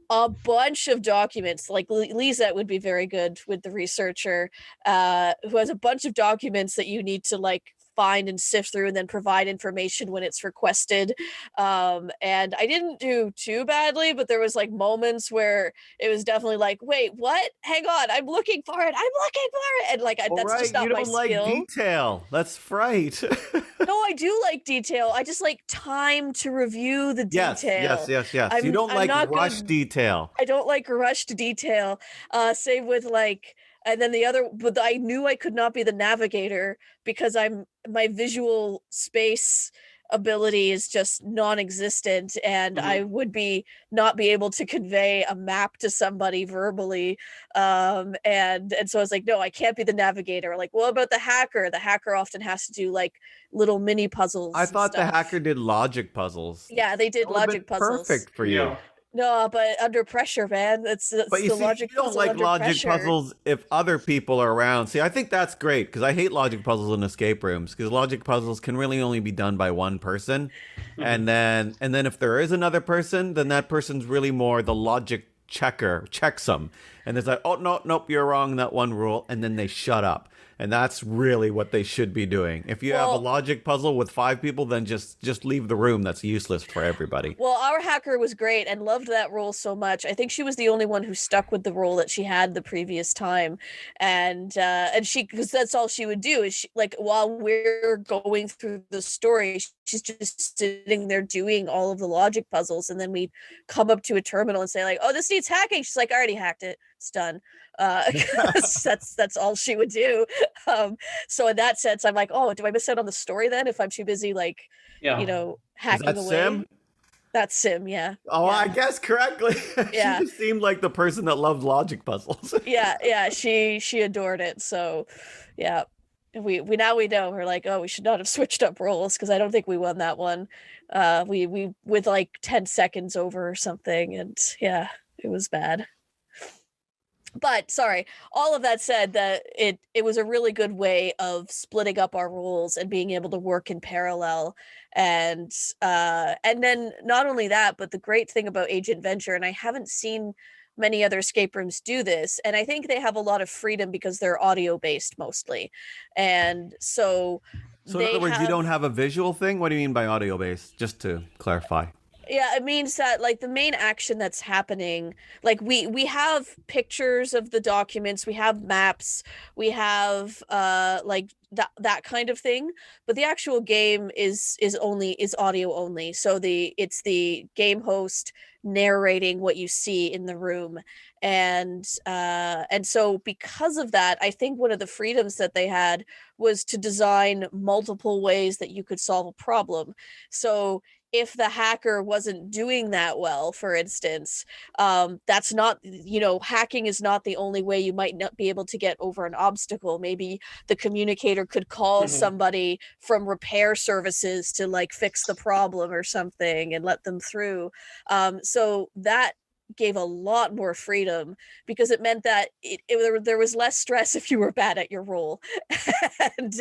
a bunch of documents. Like Lisa would be very good with the researcher, who has a bunch of documents that you need to like find and sift through and then provide information when it's requested. And I didn't do too badly, but there was like moments where it was definitely like, wait, what? Hang on, I'm looking for it. And like, that's just not my skill. You don't like detail. That's fright. No, I do like detail. I just like time to review the detail. Yes. You don't like rushed detail. I don't like rushed detail. Same with like, and then but I knew I could not be the navigator because my visual space ability is just non-existent, and I would not be able to convey a map to somebody verbally. And so I was like, no, I can't be the navigator. Like, what about the hacker? The hacker often has to do like little mini puzzles. I thought the hacker did logic puzzles. Yeah, they did logic puzzles. Perfect for you. Yeah. No, but under pressure, man. But you don't like logic puzzles if other people are around. See, I think that's great because I hate logic puzzles in escape rooms because logic puzzles can really only be done by one person, and then if there is another person, then that person's really more the logic checker, checks them, and it's like, oh no, nope, you're wrong, that one rule, and then they shut up. And that's really what they should be doing. If you have a logic puzzle with 5 people, then just leave the room. That's useless for everybody. Well, our hacker was great and loved that role so much. I think she was the only one who stuck with the role that she had the previous time. And she, because that's all she would do is she, like, while we're going through the story, she's just sitting there doing all of the logic puzzles. And then we'd come up to a terminal and say like, oh, this needs hacking. She's like, I already hacked it. It's done. 'cause that's all she would do. So in that sense, I'm like, oh, do I miss out on the story then if I'm too busy like, Yeah. Is hacking that away? Sim? That's Sim, yeah. Oh, yeah. I guess correctly. She Yeah. just seemed like the person that loved logic puzzles. Yeah, she adored it. So yeah. We now we know we're like, oh, we should not have switched up roles because I don't think we won that one. We with like 10 seconds over or something, and yeah, it was bad. But sorry, all of that said, that it was a really good way of splitting up our roles and being able to work in parallel. And then not only that, but the great thing about Agent Venture, and I haven't seen many other escape rooms do this, and I think they have a lot of freedom because they're audio based mostly. And so So in other they words, you have don't have a visual thing? What do you mean by audio based? Just to clarify. yeah, it means that like the main action that's happening, like we have pictures of the documents, we have maps, we have like that kind of thing, but the actual game is audio only. So it's the game host narrating what you see in the room. And so because of that, I think one of the freedoms that they had was to design multiple ways that you could solve a problem. So if the hacker wasn't doing that well, for instance, that's not, hacking is not the only way you might not be able to get over an obstacle. Maybe the communicator could call somebody from repair services to like fix the problem or something and let them through. So that gave a lot more freedom because it meant that there was less stress if you were bad at your role. And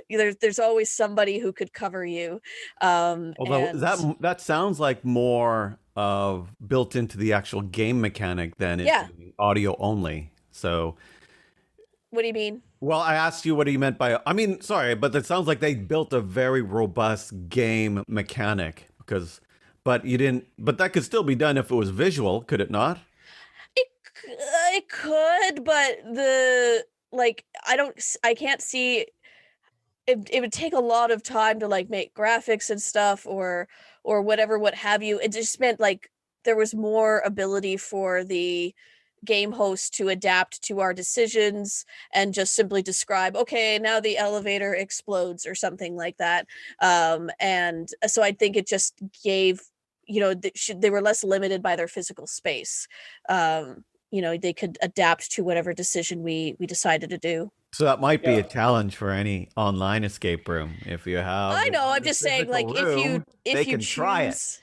there's always somebody who could cover you. Although And that sounds like more of built into the actual game mechanic than it Yeah. being audio only. So, what do you mean? well, I asked you what you meant by. I mean, sorry, but it sounds like they built a very robust game mechanic but you didn't. But that could still be done if it was visual, could it not? It could, but I can't see it would take a lot of time to like make graphics and stuff or whatever, what have you. It just meant like there was more ability for the game host to adapt to our decisions and just simply describe, okay, now the elevator explodes or something like that. And so I think it just gave, they were less limited by their physical space. They could adapt to whatever decision we decided to do. So that might be Yeah. a challenge for any online escape room. If you have, I know, I'm a just saying, like, physical room, if they you can try it. choose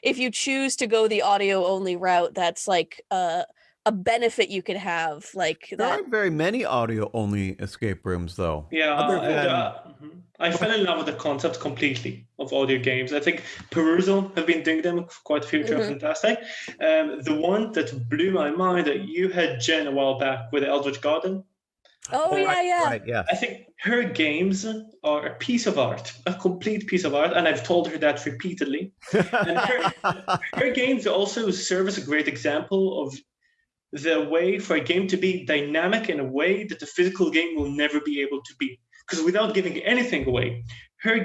if you choose to go the audio only route, that's like a benefit you could have, like There that. aren't very many audio only escape rooms, though. Yeah, Other than I fell in love with the concept completely of audio games. I think Perusal have been doing them quite a few, which are fantastic. The one that blew my mind that you had, Jen, a while back with the Eldritch Garden. Oh yeah. right, yeah. I think her games are a piece of art, a complete piece of art, and I've told her that repeatedly. And her games also serve as a great example of the way for a game to be dynamic in a way that the physical game will never be able to be. Because without giving anything away, her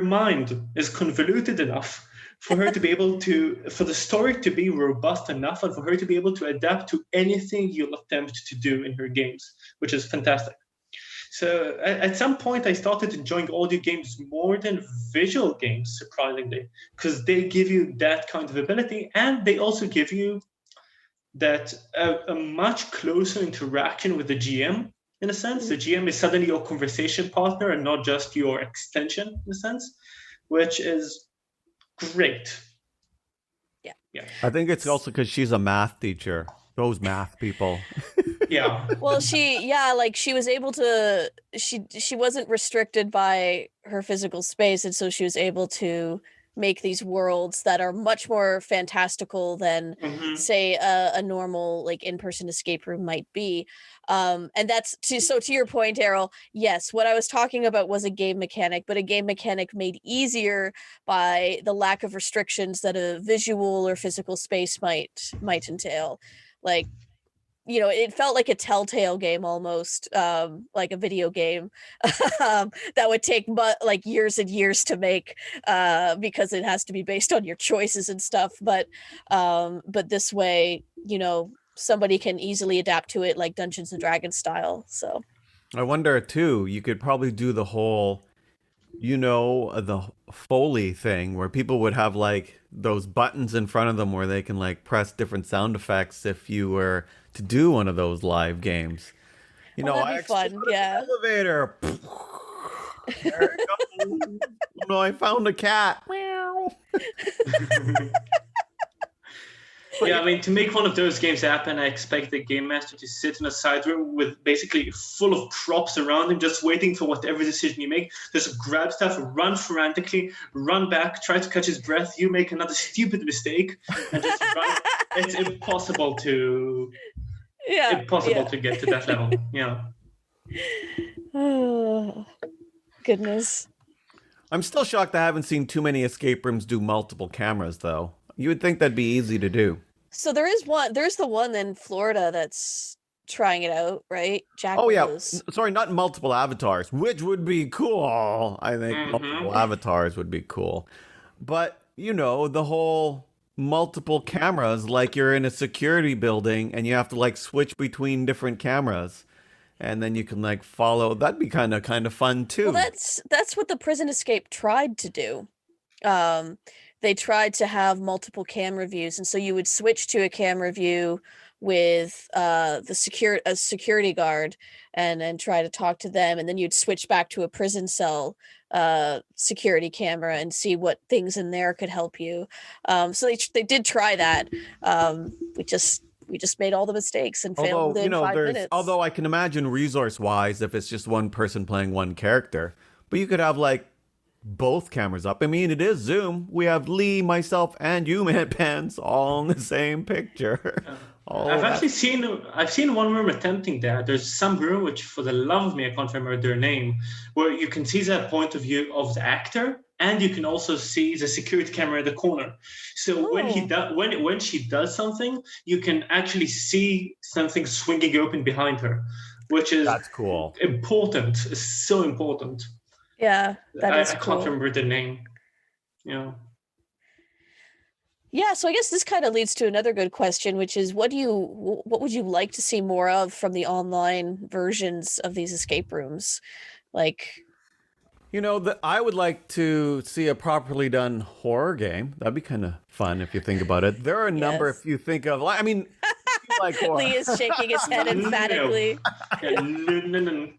mind is convoluted enough for her to be able to, for the story to be robust enough and for her to be able to adapt to anything you'll attempt to do in her games, which is fantastic. So at some point, I started enjoying audio games more than visual games, surprisingly, because they give you that kind of ability, and they also give you that a much closer interaction with the GM. In a sense, the GM is suddenly your conversation partner and not just your extension, in a sense, which is great. Yeah. I think it's also because she's a math teacher. Those math people. Yeah. Well, she was able to, she wasn't restricted by her physical space, and so she was able to make these worlds that are much more fantastical than say a normal like in-person escape room might be. And that's to your point, Errol. Yes, what I was talking about was a game mechanic, but a game mechanic made easier by the lack of restrictions that a visual or physical space might entail. Like, it felt like a Telltale game almost, like a video game that would take like years and years to make, because it has to be based on your choices and stuff. But this way, somebody can easily adapt to it like Dungeons and Dragons style. So I wonder too, you could probably do the whole, the Foley thing where people would have like those buttons in front of them where they can like press different sound effects if you were to do one of those live games. that'd be fun. Yeah. Elevator. There it goes. Oh, no, I found a cat. Meow. Yeah, I mean, to make one of those games happen, I expect the game master to sit in a side room with basically full of props around him, just waiting for whatever decision you make. Just grab stuff, run frantically, run back, try to catch his breath. You make another stupid mistake, and just run. It's impossible to to get to that level. Yeah. Oh, goodness. I'm still shocked I haven't seen too many escape rooms do multiple cameras, though. You would think that'd be easy to do. So there's the one in Florida that's trying it out, right? Jack Oh, yeah. Rose. Sorry, not multiple avatars, which would be cool. I think multiple avatars would be cool. But, the whole multiple cameras, like you're in a security building and you have to like switch between different cameras. And then you can like follow. That'd be kind of fun too. Well, that's what the Prison Escape tried to do. They tried to have multiple camera views, and so you would switch to a camera view with a security guard, and try to talk to them, and then you'd switch back to a prison cell security camera and see what things in there could help you. So they did try that. We just made all the mistakes and failed in 5 minutes. Although I can imagine resource-wise, if it's just one person playing one character, but you could have like both cameras up. I mean, it is Zoom. We have Lee, myself, and you, Pants, all in the same picture. I've seen one room attempting that. There's some room which, for the love of me, I can't remember their name, where you can see the point of view of the actor, and you can also see the security camera in the corner. So when she does something, you can actually see something swinging open behind her, which is that's cool. Important. It's so important. Yeah, that is cool. I can't remember the name. Yeah, so I guess this kind of leads to another good question, which is what would you like to see more of from the online versions of these escape rooms? Like, I would like to see a properly done horror game. That'd be kind of fun if you think about it. There are a number, if you think of, I mean, you like horror. Lee is shaking his head emphatically. No.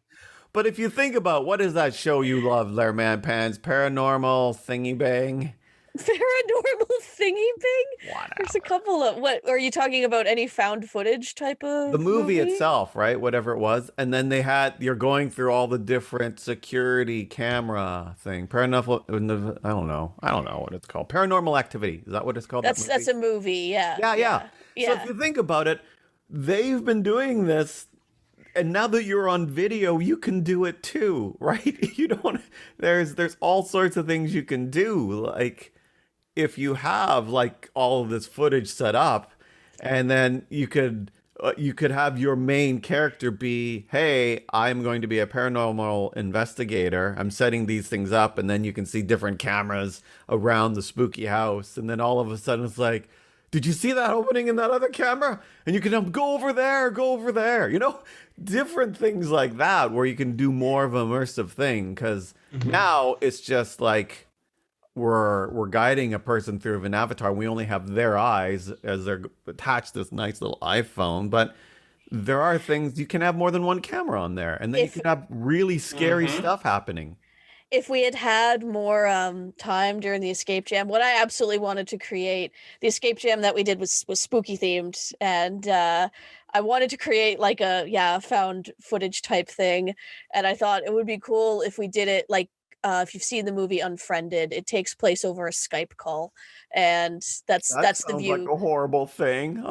But if you think about, what is that show you love there, Pants? Paranormal Thingy Bang? Paranormal Thingy Bang? Whatever. There's a couple of, what, are you talking about any found footage type of the movie itself, right? Whatever it was. And then you're going through all the different security camera thing. Paranormal, I don't know what it's called. Paranormal Activity. Is that what it's called? That's a movie, yeah. Yeah. So if you think about it, they've been doing this. And now that you're on video, you can do it too, right? There's all sorts of things you can do. Like if you have like all of this footage set up, and then you could have your main character be, hey, I'm going to be a paranormal investigator. I'm setting these things up, and then you can see different cameras around the spooky house. And then all of a sudden it's like, did you see that opening in that other camera? And you can go over there, different things like that where you can do more of an immersive thing. Because now it's just like we're guiding a person through an avatar. We only have their eyes as they're attached to this nice little iPhone. But there are things, you can have more than one camera on there. And then you can have really scary stuff happening. If we had more time during the escape jam, what I absolutely wanted to create, the escape jam that we did was spooky themed, and I wanted to create like a found footage type thing, and I thought it would be cool if we did it like if you've seen the movie Unfriended, it takes place over a Skype call, and that's the view. Like a horrible thing.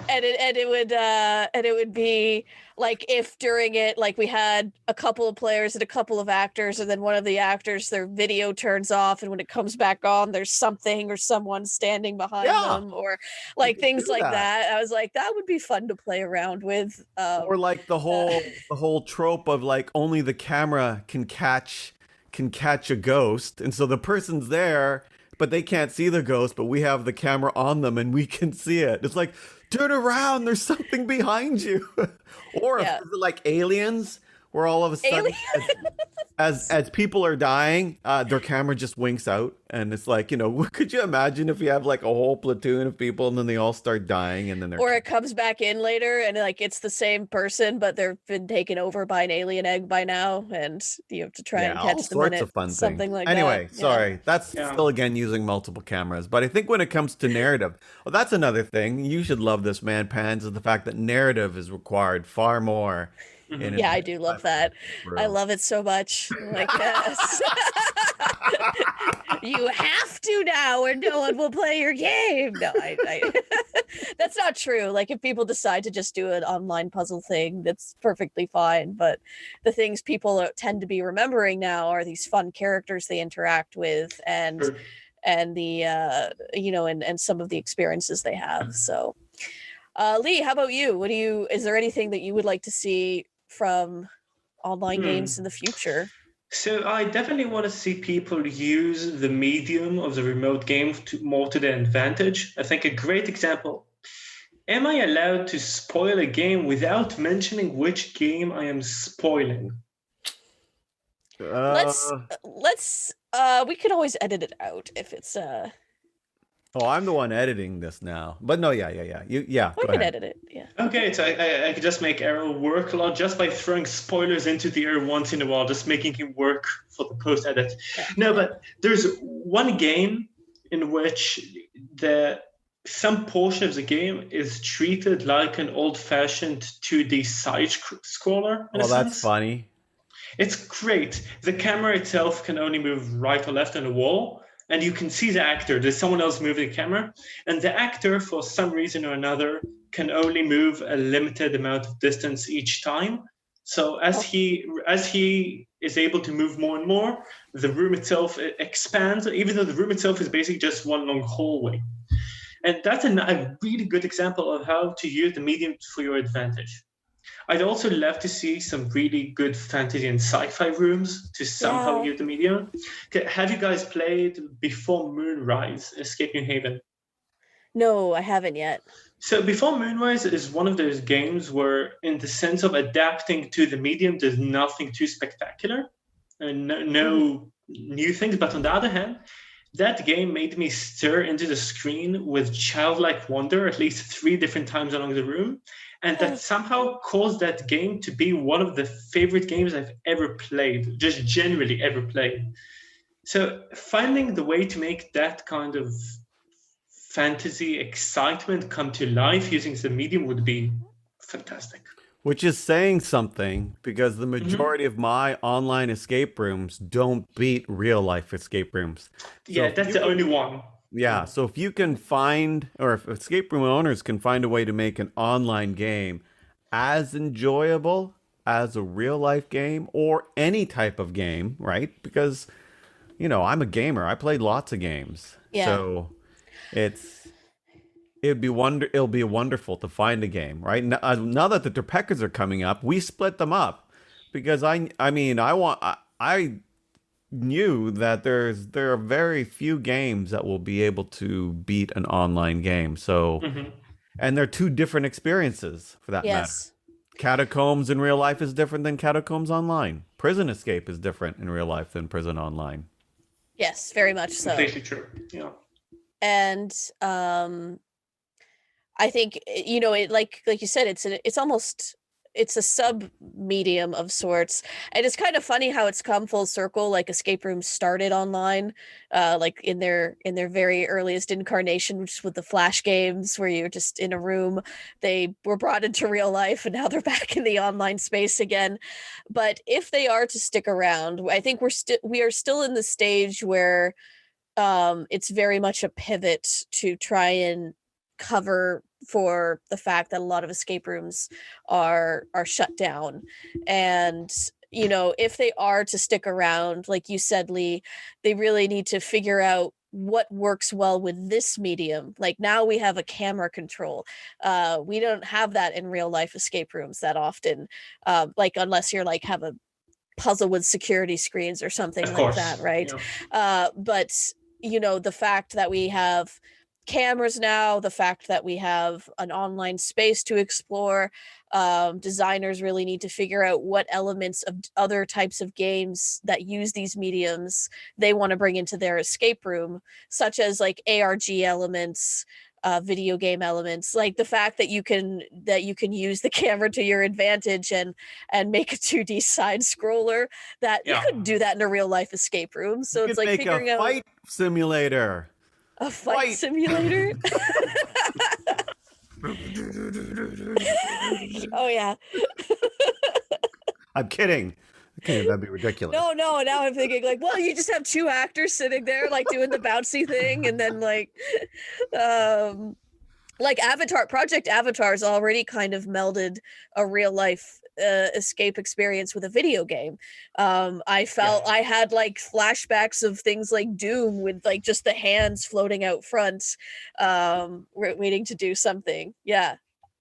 and it would be like if during it, like we had a couple of players and a couple of actors, and then one of the actors, their video turns off, and when it comes back on, there's something or someone standing behind Yeah. them, or You like could things do like that. that. I was like, that would be fun to play around with. Or like the whole trope of like only the camera can catch a ghost, and so the person's there but they can't see the ghost, but we have the camera on them and we can see it. It's like, turn around, there's something behind you. Or Yeah. if it's like Aliens, where all of a sudden as people are dying, their camera just winks out, and it's like, could you imagine if you have like a whole platoon of people and then they all start dying, and then they're Or it comes back in later and like it's the same person, but they've been taken over by an alien egg by now, and you have to try and all catch them in sorts it. of fun Something things. like Anyway, that. Yeah. sorry, that's Yeah. still again using multiple cameras. But I think when it comes to narrative, well, that's another thing. You should love this, man, Pans, is the fact that narrative is required far more. In Yeah, I do love that. I love it so much. I'm like, yes. You have to now, or no one will play your game. No, I that's not true. Like, if people decide to just do an online puzzle thing, that's perfectly fine. But the things people tend to be remembering now are these fun characters they interact with, and Sure. the and some of the experiences they have. So, Lee, how about you? Is there anything that you would like to see from online games in the future? So I definitely want to see people use the medium of the remote game more to their advantage. I think a great example. Am I allowed to spoil a game without mentioning which game I am spoiling? Let's we can always edit it out if it's Oh, I'm the one editing this now. But no, yeah. we Go can ahead. edit it. Yeah. Okay, so I could just make Arrow work a lot just by throwing spoilers into the air once in a while, just making him work for the post edit. No, but there's one game in which some portion of the game is treated like an old-fashioned 2D side scroller. in a Well, that's sense. funny. It's great. The camera itself can only move right or left on the wall, and you can see the actor. There's someone else moving the camera, and the actor, for some reason or another, can only move a limited amount of distance each time. So as he is able to move more and more, the room itself expands, even though the room itself is basically just one long hallway. And that's a really good example of how to use the medium for your advantage. I'd also love to see some really good fantasy and sci-fi rooms to somehow use the medium. Okay, have you guys played Before Moonrise, Escape New Haven? No, I haven't yet. So Before Moonrise is one of those games where, in the sense of adapting to the medium, there's nothing too spectacular and no new things. But on the other hand, that game made me stare into the screen with childlike wonder at least 3 different times along the room. And that somehow caused that game to be one of the favorite games I've ever played, just generally ever played. So finding the way to make that kind of fantasy excitement come to life using the medium would be fantastic. Which is saying something, because the majority of my online escape rooms don't beat real life escape rooms. Yeah, that's the only one. Yeah, so if you can find, or if escape room owners can find a way to make an online game as enjoyable as a real life game or any type of game, right? Because, I'm a gamer. I played lots of games. Yeah. So it'll be wonderful to find a game, right? Now that the Terpeckers are coming up, we split them up because I knew that there are very few games that will be able to beat an online game. So, and they're 2 different experiences for that matter. Yes. Catacombs in real life is different than Catacombs online. Prison Escape is different in real life than Prison Online. Yes, very much so. Completely true. Yeah. And I think it like you said, it's a sub medium of sorts, and it's kind of funny how it's come full circle. Like escape rooms started online, like in their very earliest incarnation, which is with the Flash games, where you're just in a room. They were brought into real life, and now they're back in the online space again. But if they are to stick around, I think we are still in the stage where it's very much a pivot to try and cover for the fact that a lot of escape rooms are shut down. And if they are to stick around, like you said, Lee, they really need to figure out what works well with this medium. Like now we have a camera control. We don't have that in real life escape rooms that often, like unless you're like have a puzzle with security screens or something Of like course. that, right? Yeah. But the fact that we have cameras now, the fact that we have an online space to explore, designers really need to figure out what elements of other types of games that use these mediums they want to bring into their escape room, such as like ARG elements, video game elements, like the fact that you can use the camera to your advantage and make a 2D side scroller, that you Yeah. couldn't do that in a real life escape room. So You it's could like make figuring a out fight simulator. a fight fight. simulator. Oh yeah. I'm kidding. Okay, that'd be ridiculous. No, now I'm thinking like, well, you just have two actors sitting there like doing the bouncy thing, and then like Project Avatar's already kind of melded a real life escape experience with a video game. I felt I had like flashbacks of things like Doom with like just the hands floating out front, waiting to do something. Yeah.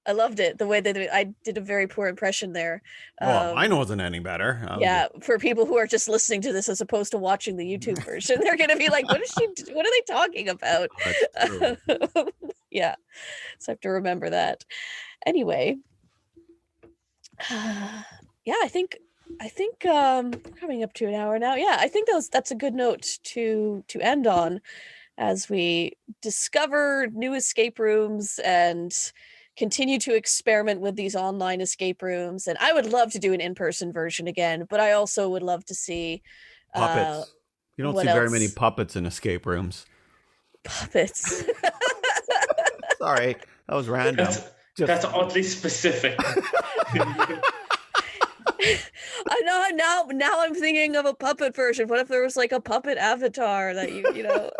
I loved it. The way that I did a very poor impression there. Well, mine wasn't any better. Yeah, for people who are just listening to this as opposed to watching the YouTube version, they're going to be like, what are they talking about? That's true. Yeah. So I have to remember that. Anyway. Yeah, I think we're coming up to an hour now. Yeah, I think that's a good note to end on as we discover new escape rooms and continue to experiment with these online escape rooms. And I would love to do an in-person version again, but I also would love to see Puppets. You don't what see very many else? puppets in escape rooms. Puppets. Sorry, that was random. That's oddly specific. I know now I'm thinking of a puppet version. What if there was like a puppet avatar that you know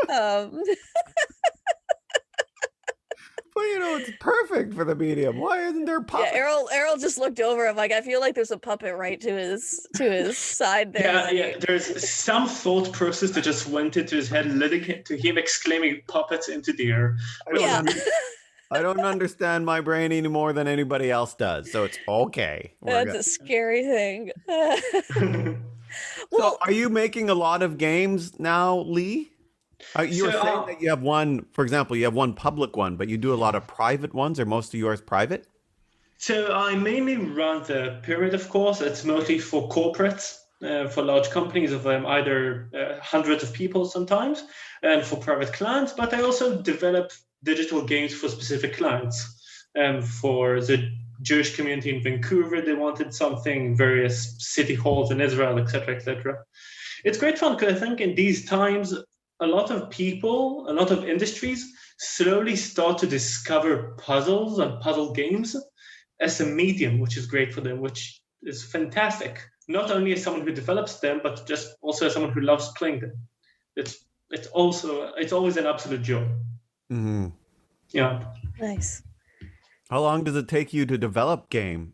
But it's perfect for the medium. Why isn't there puppets? Yeah, Errol just looked over. I'm like, I feel like there's a puppet right to his side there. Yeah. There's some thought process that just went into his head, leading to him exclaiming "puppets" into the air. Yeah. I don't understand my brain any more than anybody else does, so it's okay. That's a scary thing. So, are you making a lot of games now, Lee? You were saying that you have one, for example, you have one public one, but you do a lot of private ones. Are most of yours private? So I mainly run the Pyramid, of course. It's mostly for corporates, for large companies of either hundreds of people sometimes, and for private clients. But I also develop digital games for specific clients. For the Jewish community in Vancouver, they wanted something, various city halls in Israel, etc., etc. It's great fun because I think in these times, a lot of people, a lot of industries slowly start to discover puzzles and puzzle games as a medium, which is great for them, which is fantastic. Not only as someone who develops them, but just also as someone who loves playing them. It's always an absolute joy. Mm-hmm. Yeah. Nice. How long does it take you to develop a game?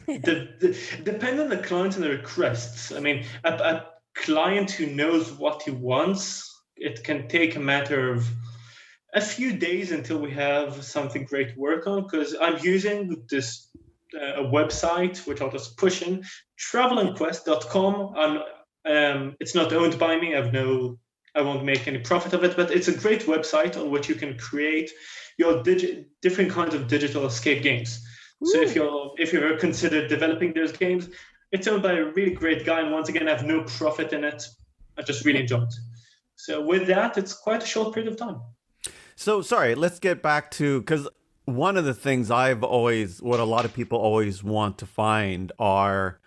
Depend on the client and the requests. I mean, a client who knows what he wants, it can take a matter of a few days until we have something great to work on, because I'm using this a website, which I'll just push in, travelandquest.com. It's not owned by me. I won't make any profit of it, but it's a great website on which you can create your different kinds of digital escape games. Ooh. So if you've ever considered developing those games, it's owned by a really great guy, and once again, I have no profit in it. I just really enjoy it. So with that, it's quite a short period of time. So sorry, let's get back to, because one of the things what a lot of people always want to find are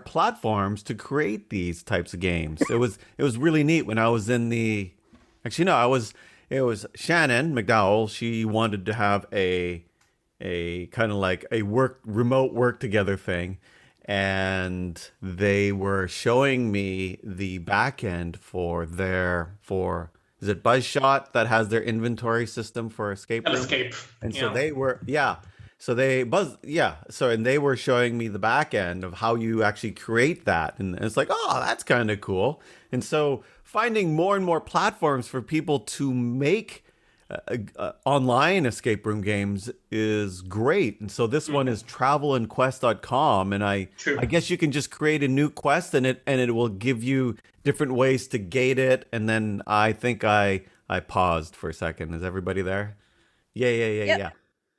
platforms to create these types of games. It was really neat when I was in it was Shannon McDowell. She wanted to have a kind of like a remote work together thing. And they were showing me the back end for is it Buzzshot that has their inventory system for escape room? Escape. And so Yeah. they were, yeah. So they and they were showing me the back end of how you actually create that. And it's like, oh, that's kind of cool. And so finding more and more platforms for people to make online escape room games is great. And so this one is travelandquest.com. And True. I guess you can just create a new quest and it will give you different ways to gate it. And then I think I paused for a second. Is everybody there? Yeah. Yep. Yeah.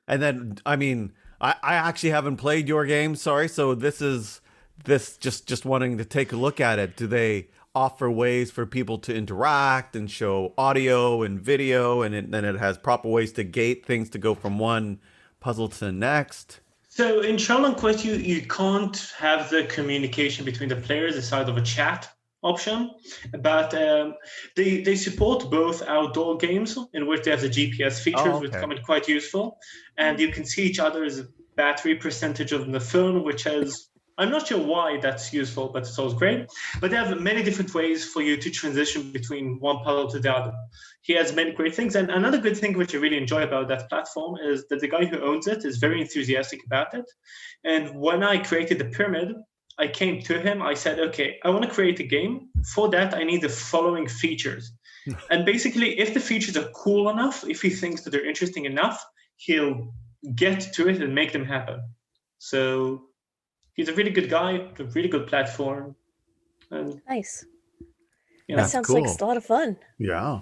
And then, I mean, I actually haven't played your game. Sorry. So this just wanting to take a look at it. Do they offer ways for people to interact and show audio and video, and then it has proper ways to gate things to go from one puzzle to the next? So in Travel and Quest, you can't have the communication between the players aside of a chat option, but they support both outdoor games in which they have the GPS features, which come in quite useful, and you can see each other's battery percentage on the phone, which has, I'm not sure why that's useful, but it's always great. But they have many different ways for you to transition between one puzzle to the other. He has many great things. And another good thing which I really enjoy about that platform is that the guy who owns it is very enthusiastic about it. And when I created the pyramid, I came to him, I said, okay, I want to create a game. For that, I need the following features. And basically, if the features are cool enough, if he thinks that they're interesting enough, he'll get to it and make them happen. So he's a really good guy, a really good platform. And Nice. yeah, That That's sounds cool. like it's a lot of fun. Yeah.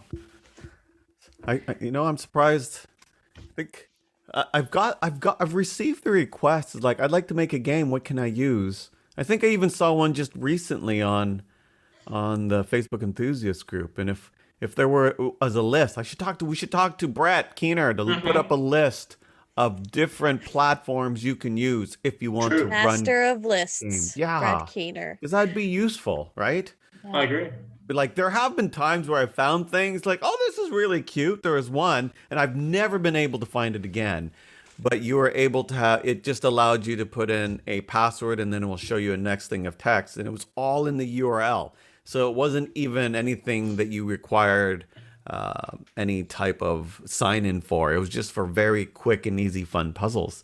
I'm surprised. I think I've received the requests. Like, I'd like to make a game. What can I use? I think I even saw one just recently on the Facebook enthusiast group. And if there were as a list, we should talk to Brett Keener to put up a list of different platforms you can use if you want True. to run. Master of lists. games. Yeah. Brad Keener. Because that'd be useful, right? I agree. But like, there have been times where I found things like, oh, this is really cute. There was one, and I've never been able to find it again. But you were able to have, it just allowed you to put in a password, and then it will show you a next thing of text. And it was all in the URL. So it wasn't even anything that you required any type of sign in for. It was just for very quick and easy fun puzzles.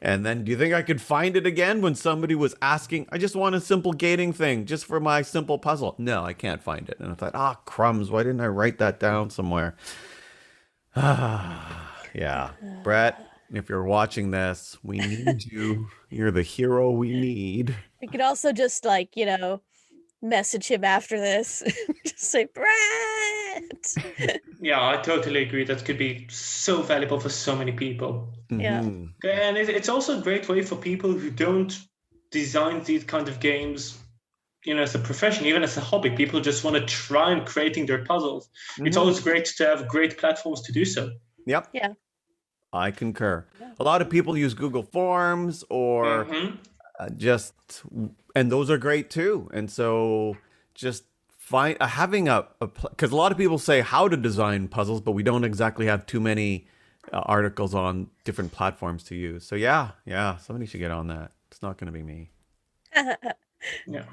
And then do you think I could find it again when somebody was asking, I just want a simple gating thing just for my simple puzzle? No, I can't find it. And I thought, crumbs, why didn't I write that down somewhere? Yeah. Brett, if you're watching this, we need you. You're the hero we need. We could also just message him after this. Just say, Brett. Yeah, I totally agree. That could be so valuable for so many people. Yeah. Mhm. And it's also a great way for people who don't design these kind of games, as a profession, even as a hobby. People just want to try and creating their puzzles. It's Mhm. always great to have great platforms to do so. Yep. Yeah. I concur. A lot of people use Google Forms or Mhm. and those are great too. And so just having because a lot of people say how to design puzzles, but we don't exactly have too many articles on different platforms to use. So yeah, somebody should get on that. It's not going to be me. Yeah.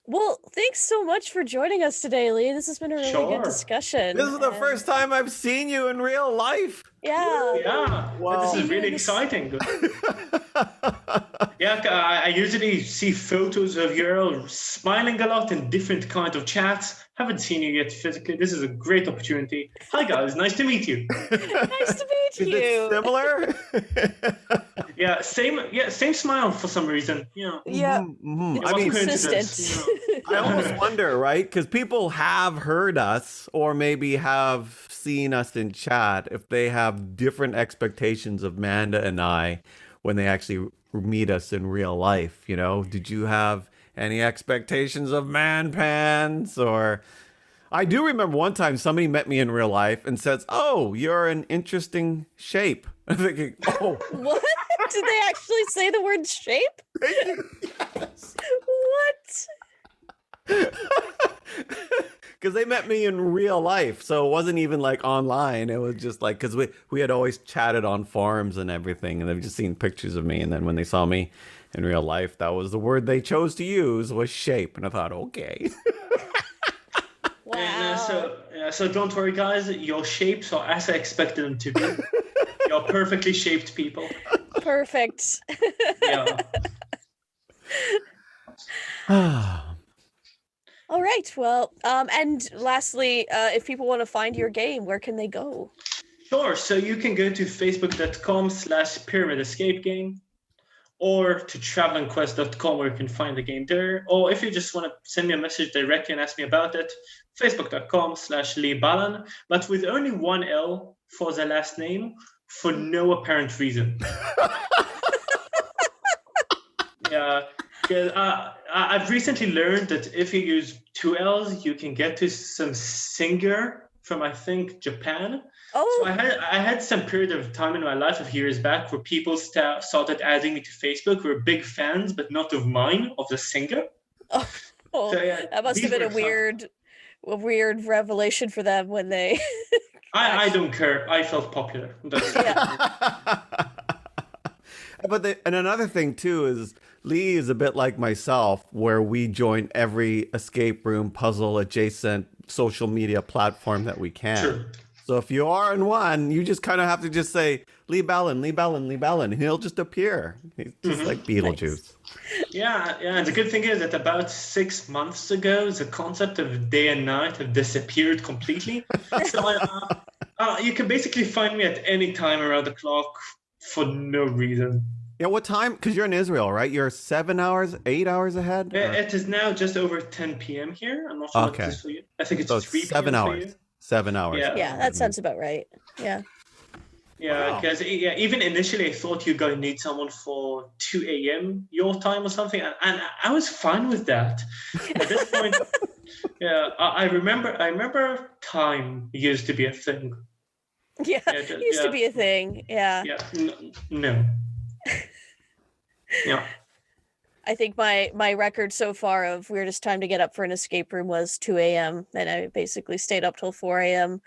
Well, thanks so much for joining us today, Lee. This has been a really Sure. good discussion. This is the and- first time I've seen you in real life. Yeah. Yeah, Wow. this is really Yes. exciting. Yeah, I usually see photos of you smiling a lot in different kinds of chats. Haven't seen you yet physically. This is a great opportunity. Hi guys, nice to meet you. Nice to meet Is you. it similar? Yeah, same smile for some reason. Yeah. Yeah. Mhm. It I was mean, coincidence, Consistent. I almost wonder, right? Because people have heard us or maybe have seen us in chat if they have different expectations of Manda and I when they actually meet us in real life. Did you have any expectations of man pants? Or I do remember one time somebody met me in real life and says, "Oh, you're an interesting shape." I'm thinking, "Oh, What? Did they actually say the word shape? yes." What? Because they met me in real life, so it wasn't even like online. It was just like, because we had always chatted on forums and everything, and they've just seen pictures of me, and then when they saw me in real life, that was the word they chose to use, was shape. And I thought, okay. Wow. And So don't worry, guys. Your shapes are as I expected them to be. You're perfectly shaped people. Perfect. Yeah. All right. Well, and lastly, if people want to find your game, where can they go? Sure. So you can go to facebook.com/Pyramid Escape Game, or to travelingquest.com where you can find the game there. Or if you just want to send me a message directly and ask me about it, facebook.com/Lee Balan, but with only one L for the last name for no apparent reason. Yeah, because I've recently learned that if you use two L's, you can get to some singer from, I think, Japan. Oh, So I had some period of time in my life, a few years back, where people started adding me to Facebook, who were big fans, but not of mine, of the singer. oh, So, yeah, that must have these been were fun. a weird revelation for them when they. I don't care. I felt popular. That's And another thing too is Lee is a bit like myself, where we join every escape room puzzle adjacent social media platform that we can. true. So if you are in one, you just kind of have to just say Lee Ballin, Lee Ballin, Lee Ballin, and he'll just appear. He's just like Beetlejuice. Yeah, and the good thing is that about 6 months ago, the concept of day and night have disappeared completely. So you can basically find me at any time around the clock for no reason. Yeah, what time? Because you're in Israel, right? You're 7 hours, 8 hours ahead? Or- It is now just over 10 p.m. here. I'm not sure what Okay. it is for you. I think it's So 3 it's 7 p.m. for hours. you. 7 hours. Yeah. Yeah, that sounds about right. Yeah. Yeah, Wow. because even initially I thought you're going to need someone for 2 a.m. your time or something, and I was fine with that. At this point, yeah, I remember time used to be a thing. Yeah. Yeah, It used to be a thing. Yeah. Yeah, no. Yeah. I think my record so far of weirdest time to get up for an escape room was 2 a.m. and I basically stayed up till 4 a.m.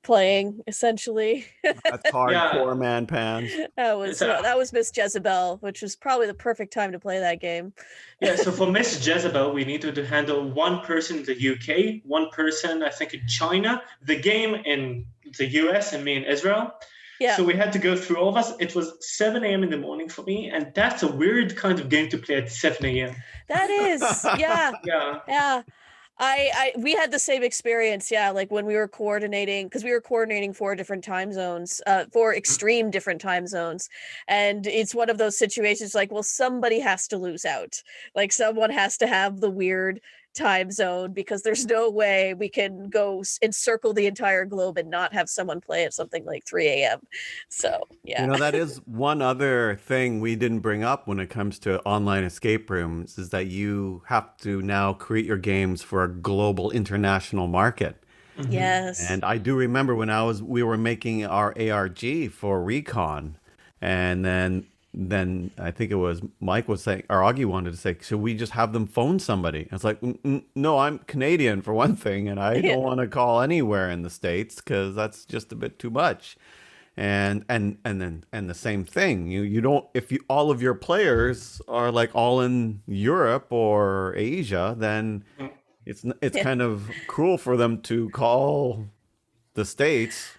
playing essentially. That's hardcore, man, pans. That was Miss Jezebel, which was probably the perfect time to play that game. Yeah, so for Miss Jezebel, we needed to handle one person in the UK, one person, I think, in China, the game in the US, and me in Israel. Yeah. So we had to go through all of us. It was 7 a.m. in the morning for me, and that's a weird kind of game to play at 7 a.m. That is, yeah. Yeah. Yeah. We had the same experience, yeah, like when we were coordinating, because we were coordinating 4 different time zones, 4 extreme different time zones. And it's one of those situations like, well, somebody has to lose out. Like someone has to have the weird time zone because there's no way we can go encircle the entire globe and not have someone play at something like 3 a.m. So, yeah. You know, that is one other thing we didn't bring up when it comes to online escape rooms is that you have to now create your games for a global international market. Yes. And I do remember when we were making our ARG for Recon, and then I think it was Mike was saying, or Augie wanted to say, should we just have them phone somebody? And it's like, no, I'm Canadian for one thing, and I don't want to call anywhere in the States because that's just a bit too much. And the same thing, you don't, if you all of your players are like all in Europe or Asia, then it's kind of cruel for them to call the States.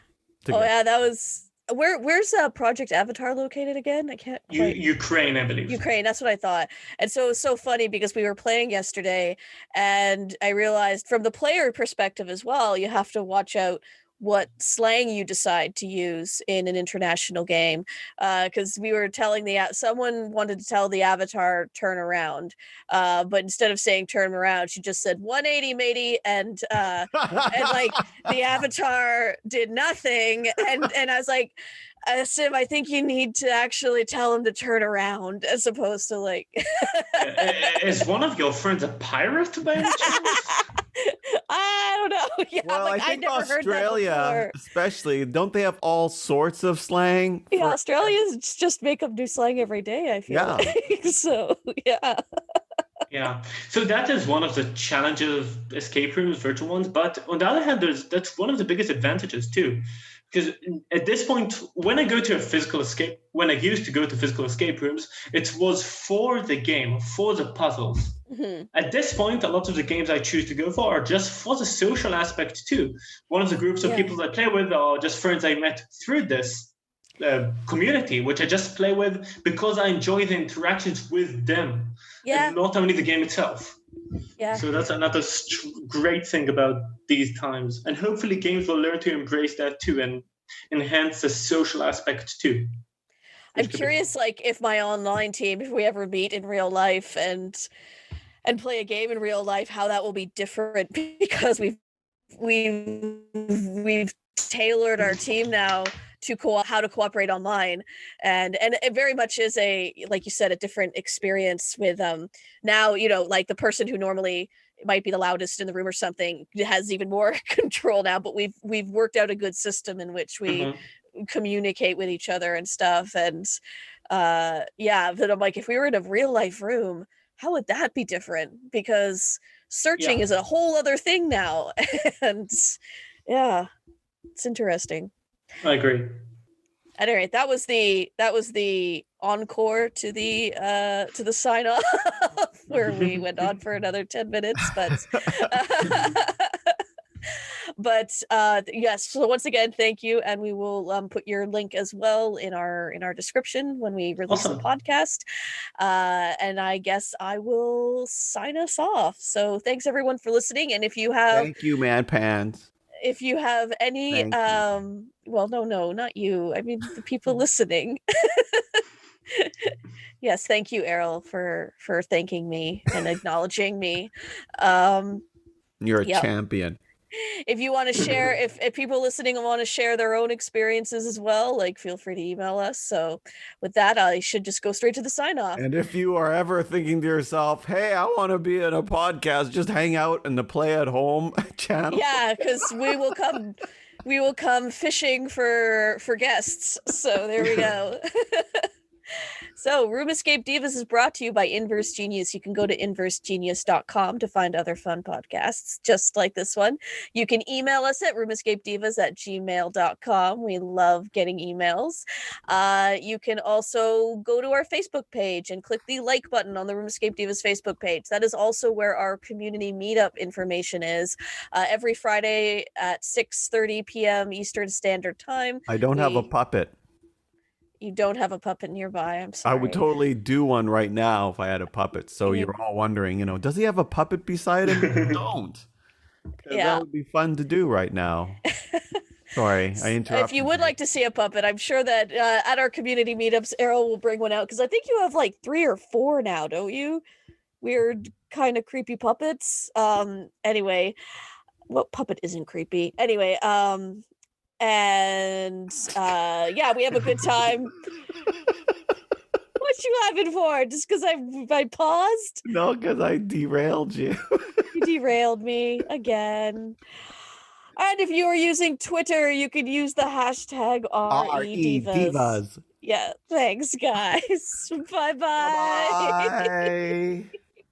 Yeah, that was. Where's Project Avatar located again? I can't quite. Ukraine, I believe. Ukraine, that's what I thought. And so it was so funny because we were playing yesterday and I realized from the player perspective as well, you have to watch out what slang you decide to use in an international game. Because we were telling someone wanted to tell the Avatar turn around, but instead of saying turn around, she just said 180 matey, and like the Avatar did nothing. And I was like, Sim, I think you need to actually tell him to turn around as opposed to like. Is one of your friends a pirate by any chance? I don't know. Yeah, Well, like, I think never heard that Australia, before. especially, don't they have all sorts of slang? Yeah, Australians just make up new slang every day, I feel like. So, yeah. Yeah. So that is one of the challenges of escape rooms, virtual ones. But on the other hand, that's one of the biggest advantages too. because at this point, when I go to a physical escape, when I used to go to physical escape rooms, it was for the game, for the puzzles. Mhm. At this point, a lot of the games I choose to go for are just for the social aspect too. One of the groups of Yeah. people I play with are just friends I met through this community, which I just play with because I enjoy the interactions with them, Yeah. and not only the game itself. Yeah. So that's another great thing about these times. And hopefully games will learn to embrace that too and enhance the social aspect too. I'm curious, like, if my online team, if we ever meet in real life and play a game in real life, how that will be different because we've tailored our team now to how to cooperate online, and it very much is a, like you said, a different experience with now, you know, like the person who normally might be the loudest in the room or something has even more control now, but we've worked out a good system in which we communicate with each other and stuff. And yeah, but I'm like, if we were in a real life room, how would that be different? Because searching is a whole other thing now. And yeah, it's interesting. I agree. At any rate, that was the encore to the sign off where we went on for another 10 minutes, but yes, so once again, thank you, and we will put your link as well in our description when we release the podcast. And I guess I will sign us off. So thanks everyone for listening, and if you have Thank you, Man Pans. If you have any well, no, not you. I mean the people listening. Yes, thank you, Errol, for thanking me and acknowledging me. You're a champion. If you want to share, if people listening want to share their own experiences as well, like, feel free to email us. So with that, I should just go straight to the sign off. And if you are ever thinking to yourself, hey, I want to be in a podcast, just hang out in the Play at Home channel. Yeah, because we will come fishing for guests. So there we go. So, Room Escape Divas is brought to you by Inverse Genius. You can go to inversegenius.com to find other fun podcasts just like this one. You can email us at roomescapedivas@gmail.com. We love getting emails. You can also go to our Facebook page and click the like button on the Room Escape Divas Facebook page. That is also where our community meetup information is. Every Friday at 6:30 p.m. Eastern Standard Time. I don't have a puppet. You don't have a puppet nearby. I'm sorry. I would totally do one right now if I had a puppet. So you're all wondering, does he have a puppet beside him? Don't. Yeah. That would be fun to do right now. Sorry, I interrupted. If you would like to see a puppet, I'm sure that at our community meetups, Errol will bring one out, because I think you have like 3 or 4 now, don't you? Weird, kind of creepy puppets. Anyway, what puppet isn't creepy? Anyway, and yeah, we have a good time. What you laughing for? Just because I paused? No, because I derailed you. You derailed me again. And if you are using Twitter, you could use the hashtag REDivas. Yeah, thanks, guys. Bye-bye. Bye.